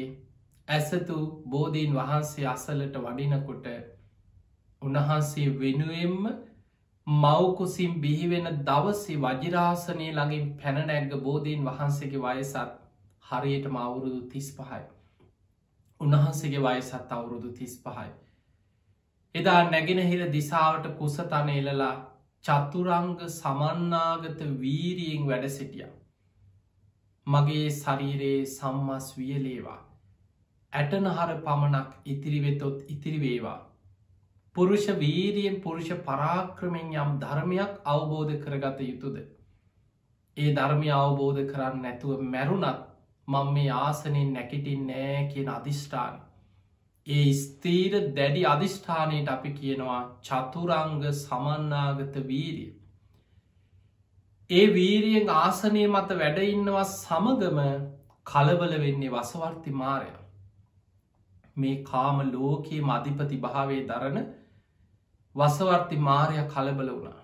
ඇසතු බෝධීන් වහන්සේ අසලට වඩිනකොට උන්වහන්සේ වෙනුවෙන්ම මවකුසින් බිහිවෙන දවසේ වජිරාසනය ළඟින් පැනනැග්ග බෝධීන් වහන්සේගේ වයසත් හරියටම අවුරුදු 35යි. උන්වහන්සේගේ වයසත් අවුරුදු 35යි. එදා නැගෙනහිර දිසාවට කුසතන එලලා චතුරංග සමන්නාගත වීරියෙන් වැඩ සිටිය. මගේ ශරීරයේ සම්මස් වියලේවා. ඇටනහර පමණක් ඉතිරිවෙතොත් ඉතිරිවේවා. පුරුෂ වීරියෙන් පුරුෂ පරාක්‍රමෙන් යම් ධර්මයක් අවබෝධ කරගත යුතුද. ඒ ධර්මය අවබෝධ කරන්න නැතුව මැරුණත් මම මේ ආසනෙන් නැකිටින් නෑ කියන අධිෂ්ඨාන. ඒ ස්තීර දැඩි අධිෂ්ඨානයට අපි කියනවා චතුරංග සමන්නාගත වීරිය. ඒ වීරියෙන් ආසනය මත වැඩඉන්නවා සමගම කලබල වෙන්නේ වසවර්ති මාරය. මේ කාම ලෝකයේ මධිපති භාවේ දරන වසවර්ති මාරය කලබල වුණා.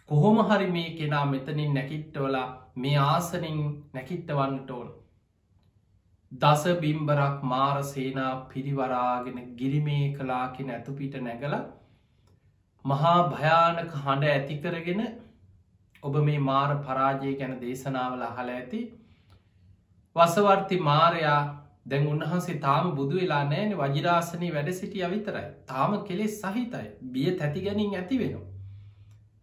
කොහොම හරි මේ කෙනා මෙතනින් නැකිට්ටවලා මේ ආසනින් නැකිට්ටවන්නට ඕන. දස බිම්බරක් මාර සේනා පිරිවරාගෙන ගිරිමේ කලාකෙන ඇතුපිට නැගල මහා භයානක හඬ ඇතිකරගෙන ඔබ මේ මාර පරාජය ගැන දේශනාවල අහල ඇති. වසවර්ති මාරයා දැන් උන්වහන්සේ තාම බුදු වෙලා නෑන වජිරාසනී වැඩ සිටිය විතරයි. තාම කෙලෙස් සහිතයි බිය තැති ගැනින් ඇති වෙනවා.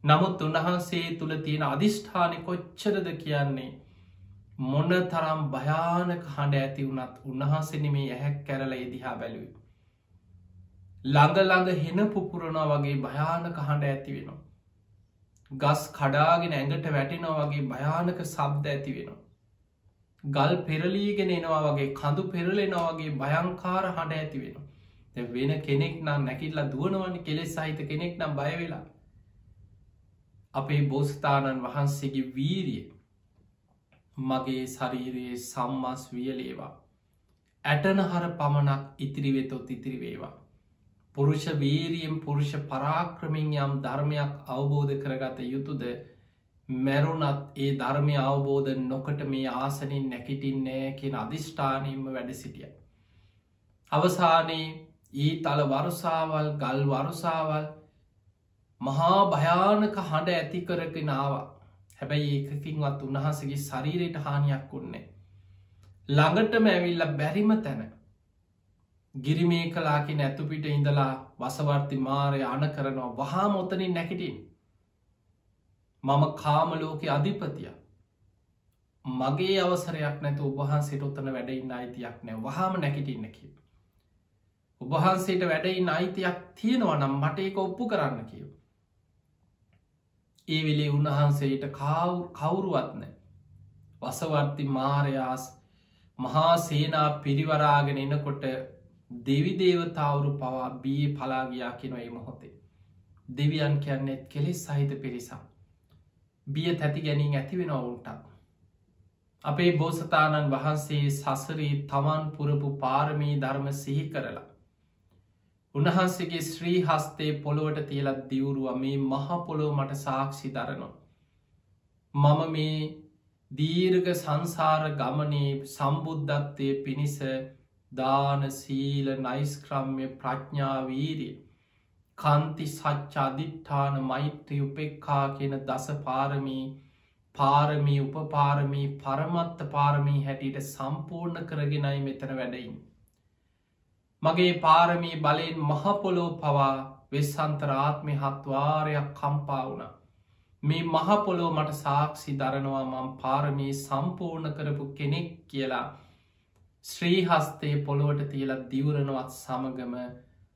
නමුත් උන්වහන්සේ තුළ තියෙන අධිෂ්ඨානය කොච්චරද කියන්නේ මොන තරම් භයානක හඬ ඇති වුණත් උන්වහන්සෙන මේ ඇහැක් කැරල එදිහා බැලුව. ළඟ හෙන පුපුරනවා වගේ භයානක හඬ ඇති වෙනවා. ගස් කඩාගෙන ඇඟට වැටෙනවා වගේ භයානක සබ්ද ඇති වෙනවා. ගල් පෙරලීගෙන එනවා වගේ කඳු පෙරලෙනවා වගේ භයංකාර හඬ ඇති වෙනවා. වෙන කෙනෙක් නම් නැකිල්ලා දුවනවනි කෙලෙස් සහිත කෙනෙක් නම් බයවෙලා. අපේ බෝස්ථානන් වහන්සේගේ වීරිය මගේ ශරීරයේ සම්මස් වියලේවා. ඇටනහර පමණක් ඉතිරිවෙතොත් ඉතිරිවේවා. පුරුෂ වීරියෙන් පුරුෂ පරාක්‍රමින් යම් ධර්මයක් අවබෝධ කරගත යුතුද මැරුණත් ඒ ධර්මය අවබෝධ නොකට මේ ආසනින් නැකිටින්නේ කියෙන අධිෂ්ඨානීම වැඩ සිටිය. අවසානයේ ඊ තල වරුසාවල් ගල් වරුසාවල් මහා භයානක හඬ ඇති කරගෙනාව. හැබැයි ඒකකින්වත් උන්වහන්සගේ ශරීරයට හානියක් වුන්නේ. ළඟටම ඇවිල්ල බැරිම තැන ගිරිමේ කලාකින ඇතුපිට ඉඳලා වසවර්ති මාරය අන කරනවා වහා මොතනින් නැකිටින්. මම කාමලෝක අධිපතිය මගේ අවසරයක් නැතු ඔබහන්සේට ඔත්තන වැඩයින්න අයිතියක් නෑ වහාම නැකිටින්න කිය. ඔබහන්සේට වැඩයින්න අයිතියක් තියෙනවා නම් මට ඒක ඔප්පු කරන්න කියව. ඒ වෙලේ උන්වහන්සේට කවුරුවත්න වසවර්ති මාරයාස් මහා සේනා පිරිවරාගෙන එනකොට දෙවිදේවතාවරු පවා බිය පලාගයා කෙනො ඒ මොහොතේ. දෙවියන් කියන්නෙත් කෙලෙස් සහිත පිරිසම්. බිය තැති ගැනින් ඇතිවෙන ඔවුන්ට. අපේ බෝසතාණන් වහන්සේ සසරී තමන් පුරපු පාරමී ධර්ම සිහි කරලා. උන්වහන්සේගේ ශ්‍රී හස්තේ පොළොවට තියලත් දිවුරුව මේ මහපොළොව මට සාක්ෂි දරනවා. මම මේ දීර්ඝ සංසාර ගමනේ සම්බුද්ධත්වය පිණිස දාන සීල නයිස්ක්‍රම්ය ප්‍රඥාවීරිය කන්ති සච්චා අධිට්ඨාන මෛත්‍රී උපෙක්කා කියන දස පාරමී උපපාරමී පරමත්ත පාරමී හැටියට සම්පූර්ණ කරගෙනයි මෙතන වැඩයින්. මගේ පාරමී බලයෙන් මහපොලෝ පවා වෙස්සන්තරාත්මය හත්වාරයක් කම්පා වුණ. මේ මහපොලෝ මට සාක්ෂි දරනවා මං පාරමී සම්පූර්ණ කරපු කෙනෙක් කියලා ශ්‍රී හස්තේ පොළොවට තියලත් දිවරණවත් සමගම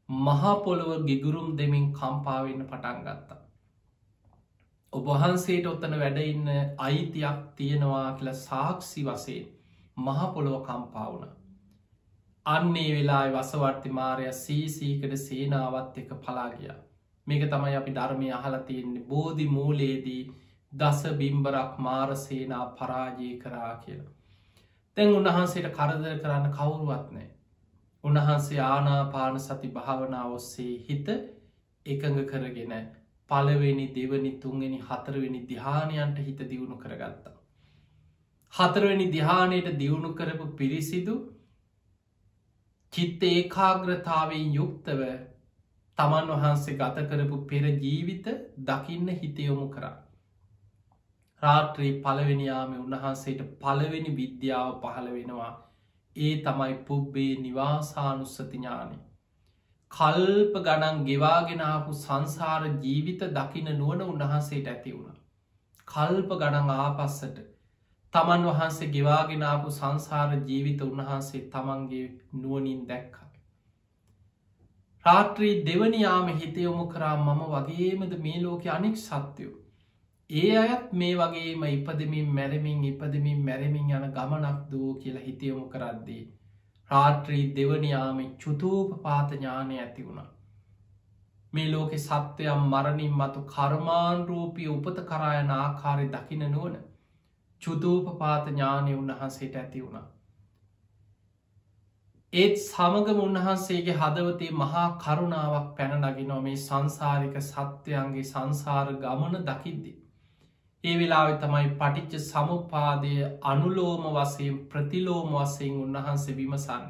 මහපොළොව ගිගුරුම් දෙමින් කම්පාවෙන්න පටන් ගත්තා. ඔබහන්සේට ඔත්තන වැඩඉන්න අයිතියක් තියෙනවා කියලා සාක්ෂි වසේ මහපොළොව කම්පාවුණ. අන්නේ වෙලා වසවර්ති මාරය සීසීකට සේනාවත් එක පලාගිය. මේක තමයි අපි ධර්මය අහලා තියෙන්නේ බෝධි මූලේදී දස බිම්බරක් මාර සේනා පරාජය කරා කියලා. තැන් උන්වහන්සේට කරදර කරන්න කවුරුවත් නෑ. උන්වහන්සේ ආනාපාන සති භාවනාව ඔස්සේ හිත එකඟ කරගෙන පළවෙනි දෙවනි තුන්වෙනි හතරවෙනි දිහානයන්ට හිත දියුණු කරගත්තා. හතරවෙනි දිහානයට දියුණු කරපු පිරිසිදු චිත්ත ඒකාග්‍රතාවෙන් යුක්තව තමන් වහන්සේ ගත කරපු පෙර ජීවිත දකින්න හිතයොමු කරා. රාත්‍රී පළවෙනියාම උන්වහන්සේට පළවෙනි විද්‍යාව පහළ වෙනවා. ඒ තමයි පුබ්බේ නිවාසානුස්සතිඥානය. කල්ප ගණන් ගෙවාගෙනාපු සංසාර ජීවිත දකින නුවන උන්වහන්සේට ඇති වුණ. කල්ප ගණන් ආපස්සට තමන් වහන්සේ ගෙවාගෙනාපු සංසාර ජීවිත උන්වහන්සේ තමන්ගේ නුවනින් දැක්ක. රාත්‍රී දෙවනියාම හිතයොමු කරා මම වගේමද මේ ලෝක අනෙක් සත්‍යයෝ. ඒ අයත් මේ වගේම ඉපදමින් මැරමින් යන ගමනක් දූ කියලා හිතියමු කරද්දී. රාත්‍රී දෙවනියාමේ චුතූපපාත ඥානය ඇති වුණා. මේ ලෝකෙ සත්වයම් මරණින් මතු කර්මාන්රූපී උපත කරායන ආකාරය දකින නුවන චුතූපපාත ඥානය උන්වහන්සේට ඇති වුණා. ඒත් සමගම උන්වහන්සේගේ හදවතේ මහා කරුණාවක් පැනනගිනෝ මේ සංසාරික සත්‍යයන්ගේ සංසාර ගමන දකිද්දි. ඒ වෙලාවෙ තමයි පටිච්ච සමුපාදය අනුලෝම වසයෙන් ප්‍රතිලෝම වසයෙන් උන්වහන්සේ විමසන්න.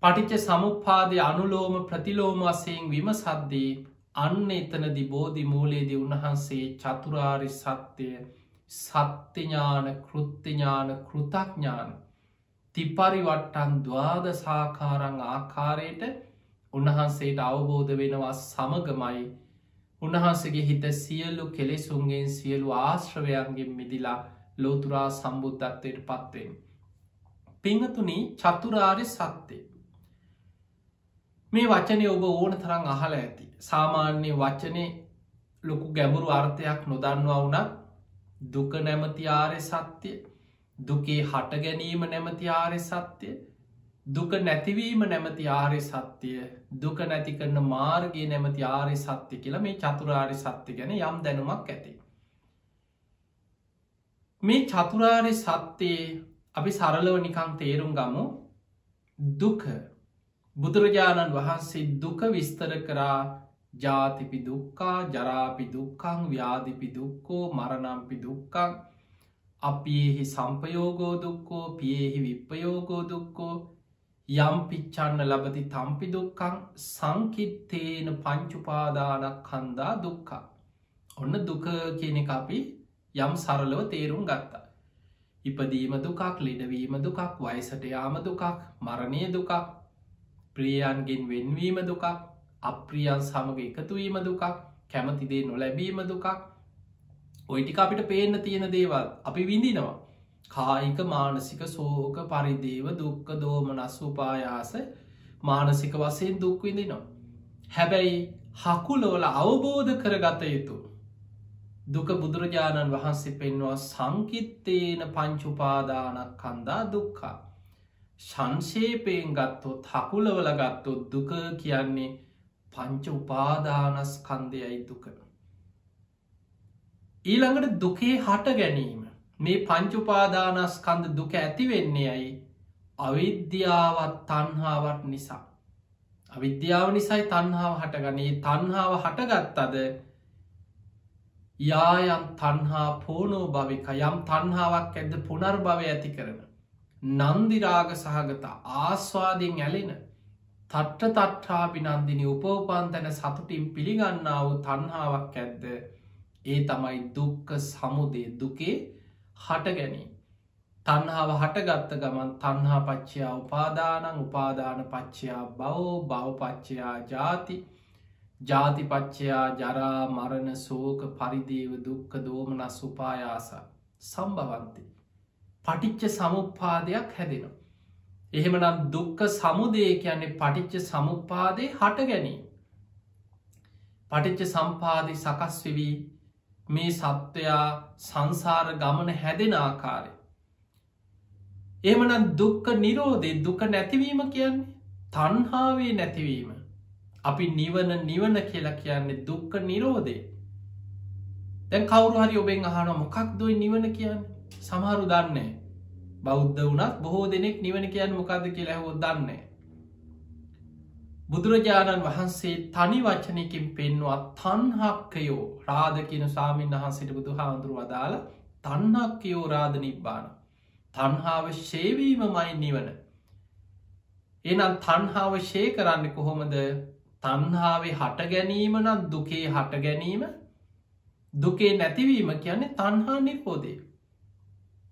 පටිච්ච සමුපාදය අනුලෝම ප්‍රතිලෝම වසයෙන් විමසද්දී අන්න එතනදි බෝධි මූලයේදී උන්වහන්සේ චතුරාරි සත්‍යය සත්‍යඥාන කෘත්‍යඥාන කෘතඥාන තිපරිවට්ටන් ද්වාද සාකාරං ආකාරයට උන්වහන්සේට අවබෝධ වෙනවා සමගමයි උන්වහන්සේගේ හිත සියලු කෙලෙසුන්ගෙන් සියලු ආශ්‍රවයන්ගෙන් මිදිලා ලෝතුරා සම්බුද්ධත්වයට පත්වෙන්. පිංහතුනි චතුරාර්ය සත්‍යය. මේ වචනය ඔබ ඕන තරං අහල ඇති. සාමාන්‍ය වචනය ලොකු ගැඹුරු අර්ථයක් නොදන්නවා වුනත් දුක නැමති ආර්ය සත්‍යය, දුකේ හට ගැනීම නැමති ආර්ය සත්‍යය, දුක නැතිවීම නැමති ආර්ය සත්‍යය, දුක නැති කරන මාර්ගය නැමති ආර්ය සත්‍ය කියලා මේ චතුරාර්ය සත්‍ය ගැන යම් දැනුමක් ඇති. මේ චතුරාර්ය සත්‍යයේ අපි සරලව නිකං තේරුම් ගමු. දුක බුදුරජාණන් වහන්සේ දුක විස්තර කරා ජාතිපි දුක්කා ජරාපි දුක්කං ව්‍යාධිපි දුක්කෝ මරණම්පි දුක්කං අපේහි සම්පයෝගෝ දුක්කෝ පියෙහි විප්පයෝගෝ දුක්කෝ යම් පිච්චන්න ලබති තම්පි දුක්කං සංකිත්තේන පංචුපාදානක් කන්දා දුක්කා. ඔන්න දුක කියන එක අපි යම් සරලව තේරුම් ගත්තා. ඉපදීම දුකක්, ලෙඩවීම දුකක්, වයසට යාම දුකක්, මරණය දුකක්, ප්‍රියයන්ගෙන් වෙන්වීම දුකක්, අප්‍රියන් සමග එකතුවීම දුකක්, කැමතිදේ නොලැබීම දුකක්, ඔයිටික අපිට පේන්න තියෙන දේවල් අපි විඳිනවා. කායික මානසික සෝක පරිදේව දුක්ක දෝමනස් උපායාස මානසික වසයෙන් දුක් විඳිනවා. හැබැයි හකුලෝල අවබෝධ කරගත යුතු දුක බුදුරජාණන් වහන්සේ පෙන්වා සංකිත්තේන පංචුපාදානක් කන්දා දුක්කා. සංශේපයෙන් ගත්තොත් හකුලවල ගත්තොත් දුක කියන්නේ පංච උපාදානස්කන්දයයි දුක. ඊළඟට දුකේ හට ගැනීම මේ පංචුපාදානස්කන්ද දුක ඇතිවෙන්නේ අයි අවිද්‍යාවත් තන්හාවත් නිසා. අවිද්‍යාව නිසයි තන්හාව හටගනේ තන්හාව හටගත්තද යායම් තන්හා පෝනෝ භවික යම් තන්හාාවක් ඇද පුනර් භවය ඇති කරන. නන්දිරාග සහගත ආස්වාදයෙන් ඇලෙන තට්ට තට්ටාපි නන්දිනි උපෝපන්තැන සතුටින් පිළිගන්නා වූ තන්හාාවක් ඇද්ද ඒ තමයි දුක්ක සමුදේ දුකේ හට ගැනී. තන්හාාව හටගත්ත ගමන් තන්හා පච්චයා උපාදානං උපාදාන පච්චයා බවෝ බවපච්චයා ජාති ජාතිපච්චයා ජරා මරණ සෝක පරිදේව දුක්ක දෝමනස් උපායාස සම්භවන්ති. පටිච්ච සමුපාදයක් හැදෙනවා. එහෙමනම් දුක්ක සමුදය කියන්නේ පටිච්ච සමුපාදය හට ගැනීම. පටිච්ච සම්පාදි සකස් වෙවී මේ සත්වයා සංසාර ගමන හැදෙන ආකාරය. එමනම් දුක්ක නිරෝධය දුක නැතිවීම කියන්නේ තන්හාාවේ නැතිවීම. අපි නිවන කියලා කියන්නේ දුක්ක නිරෝධය. දැන් කවුරු හරි ඔබෙන් අහන මොකක් දොයි නිවන කියන්න සමහරු දන්නේ. බෞද්ධ වනත් බොහෝ දෙනෙක් නිවන කියන්න මොකද කියලා හෝ දන්නේ. බුදුරජාණන් වහන්සේ තනි වචනයකින් පෙන්වා තන්හක්කයෝ රාධ කියන සාමීන් වහන්සේට බුදු හාමුදුරු වදාළ තන්හක්කයෝ රාධ නිබ්බාන. තන්හාාව ශේවීම මයි නිවන. එනම් තන්හාාව ශේ කරන්න කොහොමද තන්හාාවේ හට ගැනීම නම් දුකේ හට ගැනීම දුකේ නැතිවීම කියන්නේ තන්හා නිරෝධය.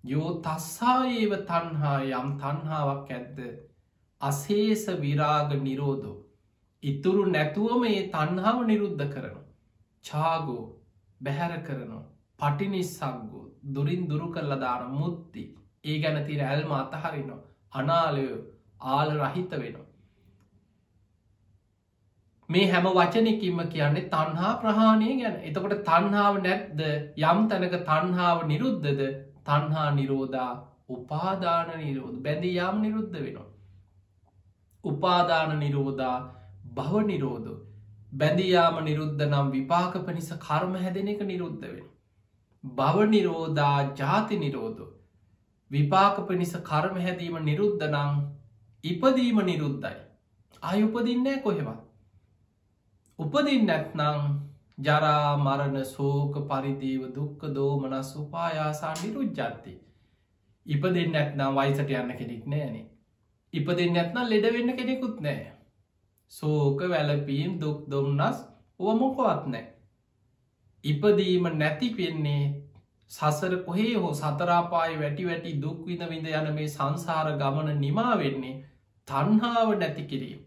යෝ තස්සා ඒව තන්හා යම් තන්හාාවක් ඇද්ද අසේස විරාග නිරෝධෝ ඉතුරු නැතුවම ඒ තන්හාාව නිරුද්ධ කරනු. චාගෝ බැහැර කරනු පටිනිස්සක්ගෝ දුරින් දුරු කරල දාන මුත්ති ඒ ගැන තිර ඇල්ම අතහරිනවා අනාලයෝ ආල රහිත වෙනවා. මේ හැම වචනකින්ම කියන්නේ තණ්හා ප්‍රහාණය ගැන. එතකොට තණ්හාව නැත්ද යම් තැනක තණ්හාව නිරුද්ධද තණ්හා නිරෝධා උපාදාන නිරෝධ බැඳී යාම නිරුද්ධ වෙනවා. උපාදාන නිරෝධා භව නිරෝධ බැඳයාම නිරුද්ධ නම් විපාක පිණිස කර්ම හැදෙන එක නිරුද්ධ වෙන. භව නිරෝධා ජාති නිරෝධ විපාක පිණිස කර්ම හැදීම නිරුද්ධ නම් ඉපදීම නිරුද්ධයි. ආය උපදින්නේ කොහෙවත්. උපදින් නැත්නං ජරා මරණ සෝක පරිදීව දුක්ක දෝමනස් උපායාසා නිරුජ්ජත්ති. ඉපදෙන් නැත්නම් වයිසට යන්න කෙනෙක් නෑනේ. ඉපදෙන් නැත්නම් ලෙඩවෙන්න කෙනෙකුත් නෑ. සෝක වැලපීම් දුක් දුම්න්නස් ඕමොකොවත් නෑ. ඉපදීම නැති පෙන්නේ සසර කොහේ හෝ සතරාපාය වැටි වැටි දුක් විඳ විඳ යන මේ සංසාර ගමන නිමා වෙන්නේ තණ්හාව නැති කිරීම.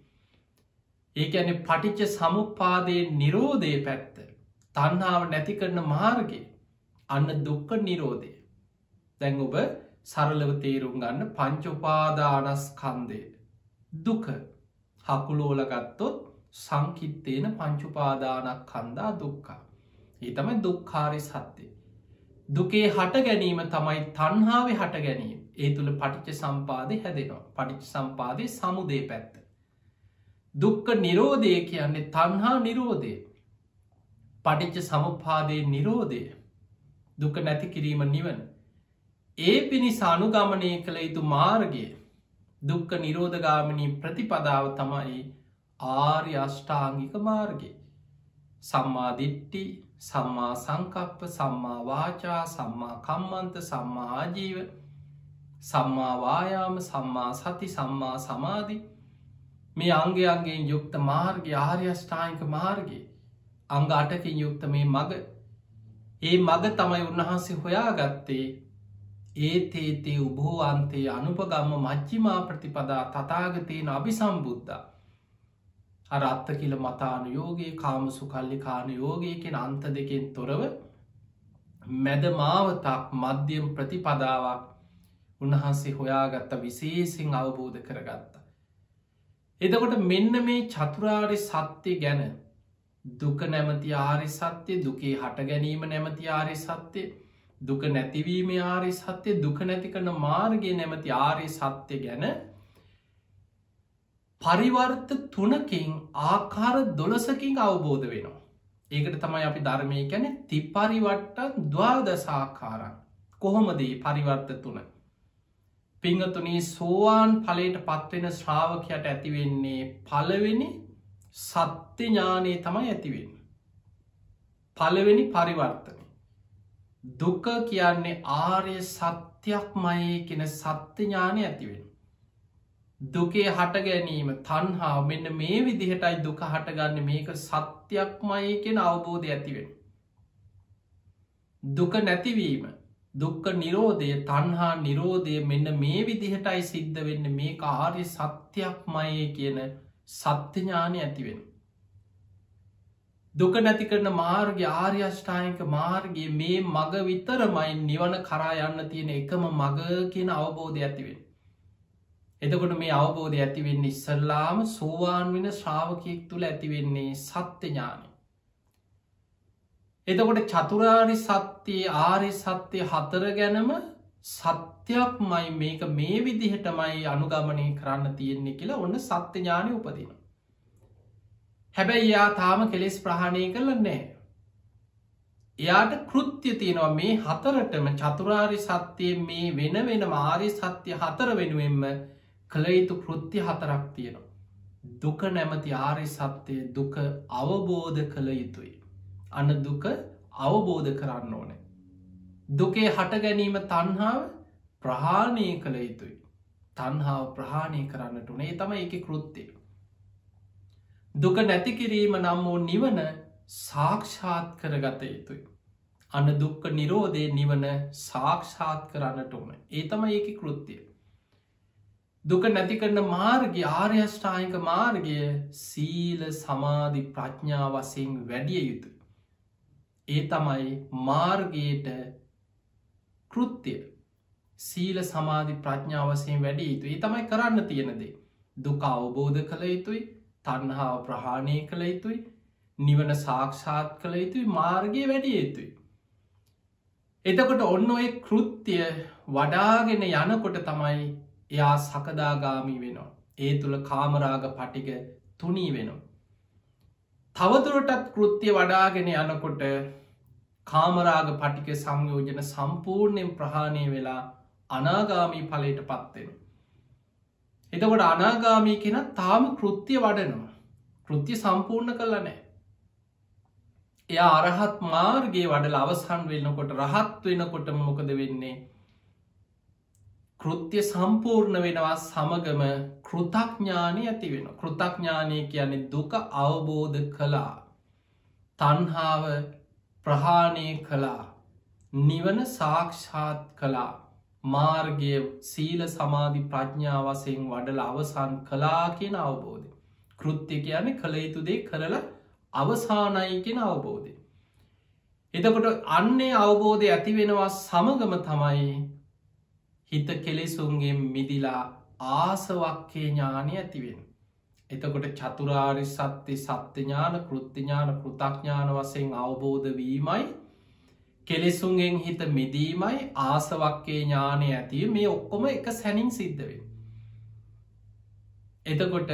ඒක ඇන පටිච්ච සමුපාදයේ නිරෝධය පැත්ත තණ්හාව නැති කරන මාර්ගය අන්න දුක්ක නිරෝධය. දැන් ඔබ සරලව තේරුම් ගන්න පංචුපාදානස්කන්දය දුක හකුලෝල ගත්තොත් සංකිත්තේන පංචුපාදානක් කන්දා දුක්කා. ඒ තමයි දුක්කාරි සත්‍යය. දුකේ හට ගැනීම තමයි තණ්හාවේ හට ගැනීම. ඒ තුළ පටිච්ච සම්පාදය හැදෙනවා. පටිච්ච සම්පාදය සමුදේ පැත්ත. දුක්ක නිරෝධය කියන්නේ තණ්හා නිරෝධය. පටිච්ච සමුපාදයේ නිරෝධය දුක නැති කිරීම නිවන. ඒ පිණිස අනුගමනය කළ යුතු මාර්ගය දුක්ක නිරෝධගාමනී ප්‍රතිපදාව තමයි ආර්ය අෂ්ටාංගික මාර්ගය. සම්මාදිට්ටි සම්මා සංකප්ප සම්මා වාචා සම්මා කම්මන්ත සම්මා ආජීව සම්මාවායාම සම්මා සති සම්මා සමාධි මේ අංගයන්ගෙන් යුක්ත මාර්ගය ආර්ය අෂ්ටාංගික මාර්ගය අංග 8කින් යුක්ත මේ මග. ඒ මග තමයි උන්වහන්සේ හොයා ගත්තේ ඒතේතේ උබෝ අන්තේ අනුපගම්ම මච්චිමා ප්‍රතිපදා තතාගතයෙන් අභිසම්බුද්ධ. අරත්ත කියල මතානු යෝගේ කාමසු කල්ලි කාන යෝගයකෙන අන්ත දෙකෙන් තොරව මැදමාවතක් මධ්‍යම් ප්‍රතිපදාවක් උන්වහන්සේ හොයාගත්ත විශේසින් අවබෝධ කරගත්ත. එදකොට මෙන්න මේ චතුරාරි සත්‍යය ගැන දුක නැමති ආරි සත්‍යය දුකේ හට ගැනීම නැමති ආරි සත්‍යය දුක නැතිවීම ආරි සත්‍යය දුක නැති කරන මාර්ගය නැමති ආරි සත්‍යය ගැන පරිවර්ත 3කින් ආකාර 12කින් අවබෝධ වෙනවා. ඒකට තමයි අපි ධර්මය ගැන තිපරිවට්ට ද්වාදසාකාරන් කොහොමදී පරිවර්ත 3. පිංගතුනී සෝවාන් ඵලයට පත්වෙන ශ්‍රාවකයට ඇතිවෙන්නේ පළවෙනි සත්‍ය ඥානය තමයි ඇතිවෙන්න. පළවෙනි පරිවර්තනය. දුක කියන්නේ ආර්ය සත්‍යයක්මයි කෙන සත්‍ය ඥානය ඇතිවෙන. දුකේ හට ගැනීම තණ්හාව මෙන්න මේ විදිහටයි දුක හටගන්න මේක සත්‍යයක්මයි කෙන අවබෝධය ඇතිවෙන. දුක නැතිවීම දුක්ක නිරෝධය තණ්හා නිරෝධය මෙන්න මේ විදිහටයි සිද්ධ වෙන්න මේ ආර්ය සත්‍යයක්මයි කියන සත්‍යඥානය ඇතිවෙන. දුක නැති කරන මාර්ග ආර්ය අෂ්ටායික මාර්ගයේ මේ මග විතරමයි නිවන කරා යන්න තියෙන එකම මග කියන අවබෝධය ඇතිවෙන. එතකොට මේ අවබෝධය ඇතිවෙන්න ඉස්සල්ලාම සෝවාන් වෙන ශ්‍රාවකයෙක් තුළ ඇතිවෙන්නේ සත්‍ය ඥානය. එතකොට චතුරාරි සත්‍යයේ ආර්ය සත්‍යය 4 ගැනම සත්‍යයක්මයි මේක මේ විදිහටමයි අනුගමනය කරන්න තියෙන්නේ කියලා ඔන්න සත්‍ය ඥානය උපදින. හැබැයි එයා තාම කෙලෙස් ප්‍රහාණය කරලන්නේ. එයාට කෘත්‍ය තියෙනවා මේ 4ටම චතුරාරි සත්‍යයේ මේ වෙන වෙන ආර්ය සත්‍ය 4 වෙනුවෙන්ම කළ යුතු කෘත්‍ය 4ක් තියෙනවා. දුක නැමති ආර්ය සත්‍යය දුක අවබෝධ කළ යුතුයි. අන්න දුක අවබෝධ කරන්න ඕනේ. දුකේ හට ගැනීම තණ්හාව ප්‍රහාණය කළ යුතුයි. තණ්හාව ප්‍රහාණය කරන්නට උනේ තමයි ඒක කෘත්‍යය. දුක නැති කිරීම නම් වූ නිවන සාක්ෂාත් කරගත යුතුයි. අන්න දුක්ඛ නිරෝධය නිවන සාක්ෂාත් කරන්නට ඕන. ඒ තමයි ඒක කෘත්‍යය. දුක නැති කරන මාර්ගය ආර්ය අෂ්ටාංගික මාර්ගය සීල සමාධි ප්‍රඥා වශයෙන් වැඩිය යුතුයි. ඒ තමයි මාර්ගයට කෘත්‍යය. සීල සමාධි ප්‍රඥා වශයෙන් වැඩිය යුතුයි. ඒ තමයි කරන්න තියෙන දේ. දුක අවබෝධ කළ යුතුයි. තණ්හාව ප්‍රහාණය කළ යුතුයි, නිවන සාක්ෂාත් කළ යුතුයි, මාර්ගය වැඩිය යුතුයි. එතකොට ඔන්න ඔය කෘත්‍යය වඩාගෙන යනකොට තමයි එයා සකදාගාමී වෙනවා. ඒ තුළ කාමරාග පටික තුනී වෙනවා. තවදුරටත් කෘත්‍යය වඩාගෙන යනකොට කාමරාග පටික සංයෝජන සම්පූර්ණයෙන් ප්‍රහාණය වෙලා අනාගාමී ඵලයට පත්වෙන. එතකොට අනාගාමී කෙන තාම කෘත්‍යය වඩනවා. කෘත්‍ය සම්පූර්ණ කළ නෑ. එයා අරහත් මාර්ගයේ වඩල අවසන් වෙන්නකොට රහත් වෙනකොට මොකද වෙන්නේ? කෘත්‍ය සම්පූර්ණ වෙනවා සමගම කෘතඥානය ඇති වෙන. කෘතඥානය කියන්නේ දුක අවබෝධ කළා, තණ්හාව ප්‍රහාණය කළා, නිවන සාක්ෂාත් කළා, මාර්ගය සීල සමාධි ප්‍රඥා වශයෙන් වඩල අවසන් කලා කියන අවබෝධය. කෘත්‍ය කියන්නේ කළ යුතු දේ කරලා අවසානයි කියෙන අවබෝධය. එතකොට අන්නේ අවබෝධය ඇති වෙනවා සමගම තමයි හිත කෙලෙසුන්ගේ මිදිලා ආසවක්කේ ඥානය ඇතිවෙන. එතකොට චතුරාරි සත්‍ය සත්‍ය ඥාන, කෘත්‍ය ඥාන, කෘතඥාන වශයෙන් අවබෝධ වීමයි, කෙලෙසුන්ගෙන් හිත මිදීමයි, ආසවක්කේ ඥානය ඇතිව මේ ඔක්කොම එක සැනින් සිද්ධ වෙන. එතකොට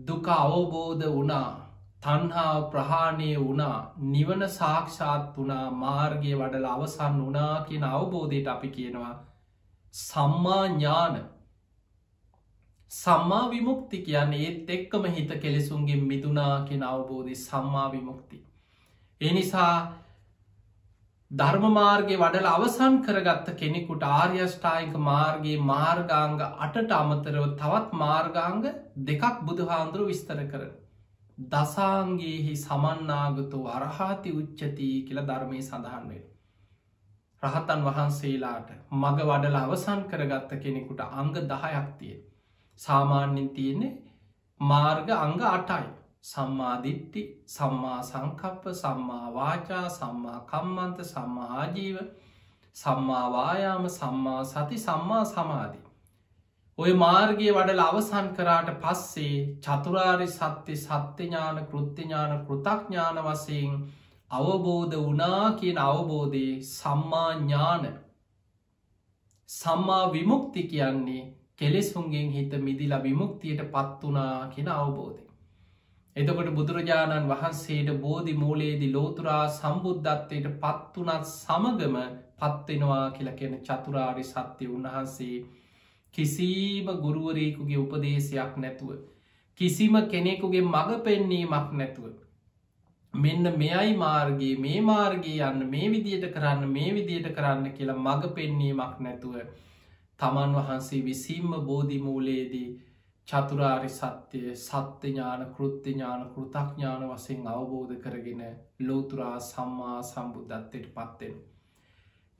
දුක අවබෝධ වුණා, තණ්හාව ප්‍රහාණය වුණා, නිවන සාක්ෂාත් වුණා, මාර්ගය වඩල අවසන් වුණා කියන අවබෝධයට අපි කියනවා සම්මා ඥාන. සම්මා විමුක්ති කියන්නේ ඒත් එක්කම හිත කෙලෙසුන්ගේ මිදුනා කියන අවබෝධය සම්මා විමුක්ති. ඒ නිසා ධර්ම මාර්ගය වඩල අවසන් කරගත්ත කෙනෙකුට ආර්යෂ්ඨායික මාර්ගයේ මාර්ගාංග 8ට අමතරව තවත් මාර්ගාංග 2ක් බුදුහාඳුරු විස්තර කරන. දසාංගේහි සමන්නාගතු අරහාති උච්චති කියලා ධර්මයේ සඳහන් වේ. රහතන් වහන්සේලාට මග වඩල අවසන් කරගත්ත කෙනෙකුට අංග 10ක් තිය. සාමාන්‍යයෙන් තියෙන්නේ මාර්ග අංග 8යි. සම්මා දිට්ඨි, සම්මා සංකප්ප, සම්මා වාචා, සම්මා කම්මන්ත, සම්මා ආජීව, සම්මා වායාම, සම්මා සති, සම්මා සමාධි. ඔය මාර්ගය වඩල අවසන් කරාට පස්සේ චතුරාරි සත්‍ය සත්‍ය ඥාන, කෘත්‍ය ඥාන, කෘතඥාන වශයෙන් අවබෝධ වුණා කියන අවබෝධයේ සම්මා ඥාන. සම්මා විමුක්ති කියන්නේ කෙලෙසුන්ගෙන් හිත මිදිලා විමුක්තියට පත් වුණා කියන අවබෝධය. එතකොට බුදුරජාණන් වහන්සේට බෝධි මූලයේදී ලෝතුරා සම්බුද්ධත්වයට පත්වනත් සමගම පත්වෙනවා කියලා කියන චතුරාරි සත්‍ය උන්වහන්සේ කිසිම ගුරුවරයෙකුගේ උපදේශයක් නැතුව, කිසිම කෙනෙකුගේ මඟ පෙන්වීමක් නැතුව, මෙන්න මෙයයි මාර්ගයේ, මේ මාර්ගයේ යන්න, මේ විදියට කරන්න, මේ විදියට කරන්න කියලා මඟ පෙන්වීමක් නැතුව තමන් වහන්සේ විසින්ම බෝධි මූලයේදී චතුරාරි සත්‍යය සත්‍ය ඥාන, කෘත්‍ය ඥාන, කෘතඥාන වශයෙන් අවබෝධ කරගෙන ලෝතුරා සම්මා සම්බුද්ධත්වයට පත්වෙන.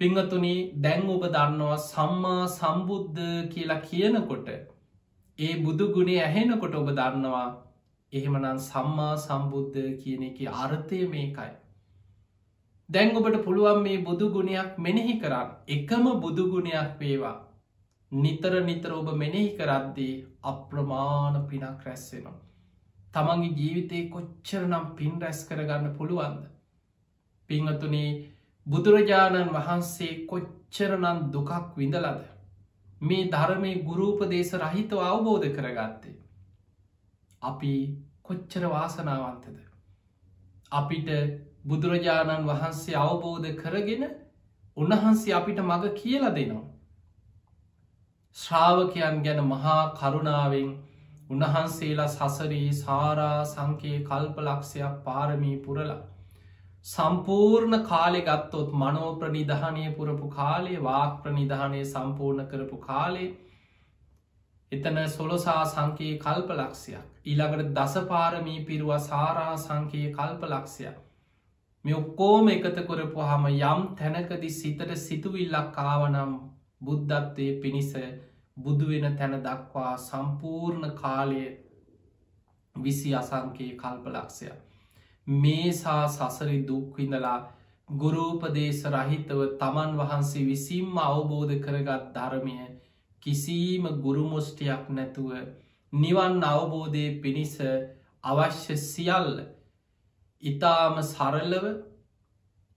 පිංහතුනි, දැන් ඔබ දන්නවා සම්මා සම්බුද්ධ කියලා කියනකොට, ඒ බුදු ගුණේ ඇහෙනකොට ඔබ දන්නවා එහෙමනම් සම්මා සම්බුද්ධ කියන එක අර්ථය මේකයි. දැන් ඔබට පුළුවන් මේ බුදු ගුණයක් මෙනෙහි කරන්න. එකම බුදු ගුණයක් වේවා. නිතර නිතර ඔබ මෙනෙහි කරද්දී අප්‍රමාණ පිනක් රැස්වෙනවා. තමන්ගේ ජීවිතයේ කොච්චර නම් පින් රැස් කරගන්න පුළුවන්ද? පිංහතුනේ, බුදුරජාණන් වහන්සේ කොච්චරනම් දුකක් විඳලද මේ ධර්මය ගුරූපදේශ රහිතව අවබෝධ කරගත්තේ. අපි කොච්චර වාසනාවන්තද? අපිට බුදුරජාණන් වහන්සේ අවබෝධ කරගෙන උන්වහන්සේ අපිට මඟ කියල දෙනවා. ශ්‍රාවකයන් ගැන මහා කරුණාවෙන් උන්වහන්සේලා සසරී සාරා සංකේ කල්පලක්ෂයක් පාරමී පුරලා සම්පූර්ණ කාලෙ ගත්තොත් මනෝ ප්‍රනිධානය පුරපු කාලේ, වාක් ප්‍රනිධානය සම්පූර්ණ කරපු කාලේ, එතන සොලොසා සංකයේ කල්පලක්ෂයක්, ඊළඟට දසපාරමී පිරුවා සාරා සංකයේ කල්පලක්ෂයක්. මේ ඔක්කෝම එකත කරපු හම යම් තැනකදි සිතට සිතුවිල්ලක් ආවනම් බුද්ධත්වය පිණිස බුදුවෙන තැන දක්වා සම්පූර්ණ කාලය 20 අසංකයේ කල්පලක්ෂය. මේසා සසරි දුක්විඳලා ගුරූපදේශ රහිතව තමන් වහන්සේ විසින්ම අවබෝධ කරගත් ධර්මය කිසිීම ගුරුමුෂ්ටියක් නැතුව නිවන් අවබෝධය පිණිස අවශ්‍ය සියල්ල ඉතාම සරලව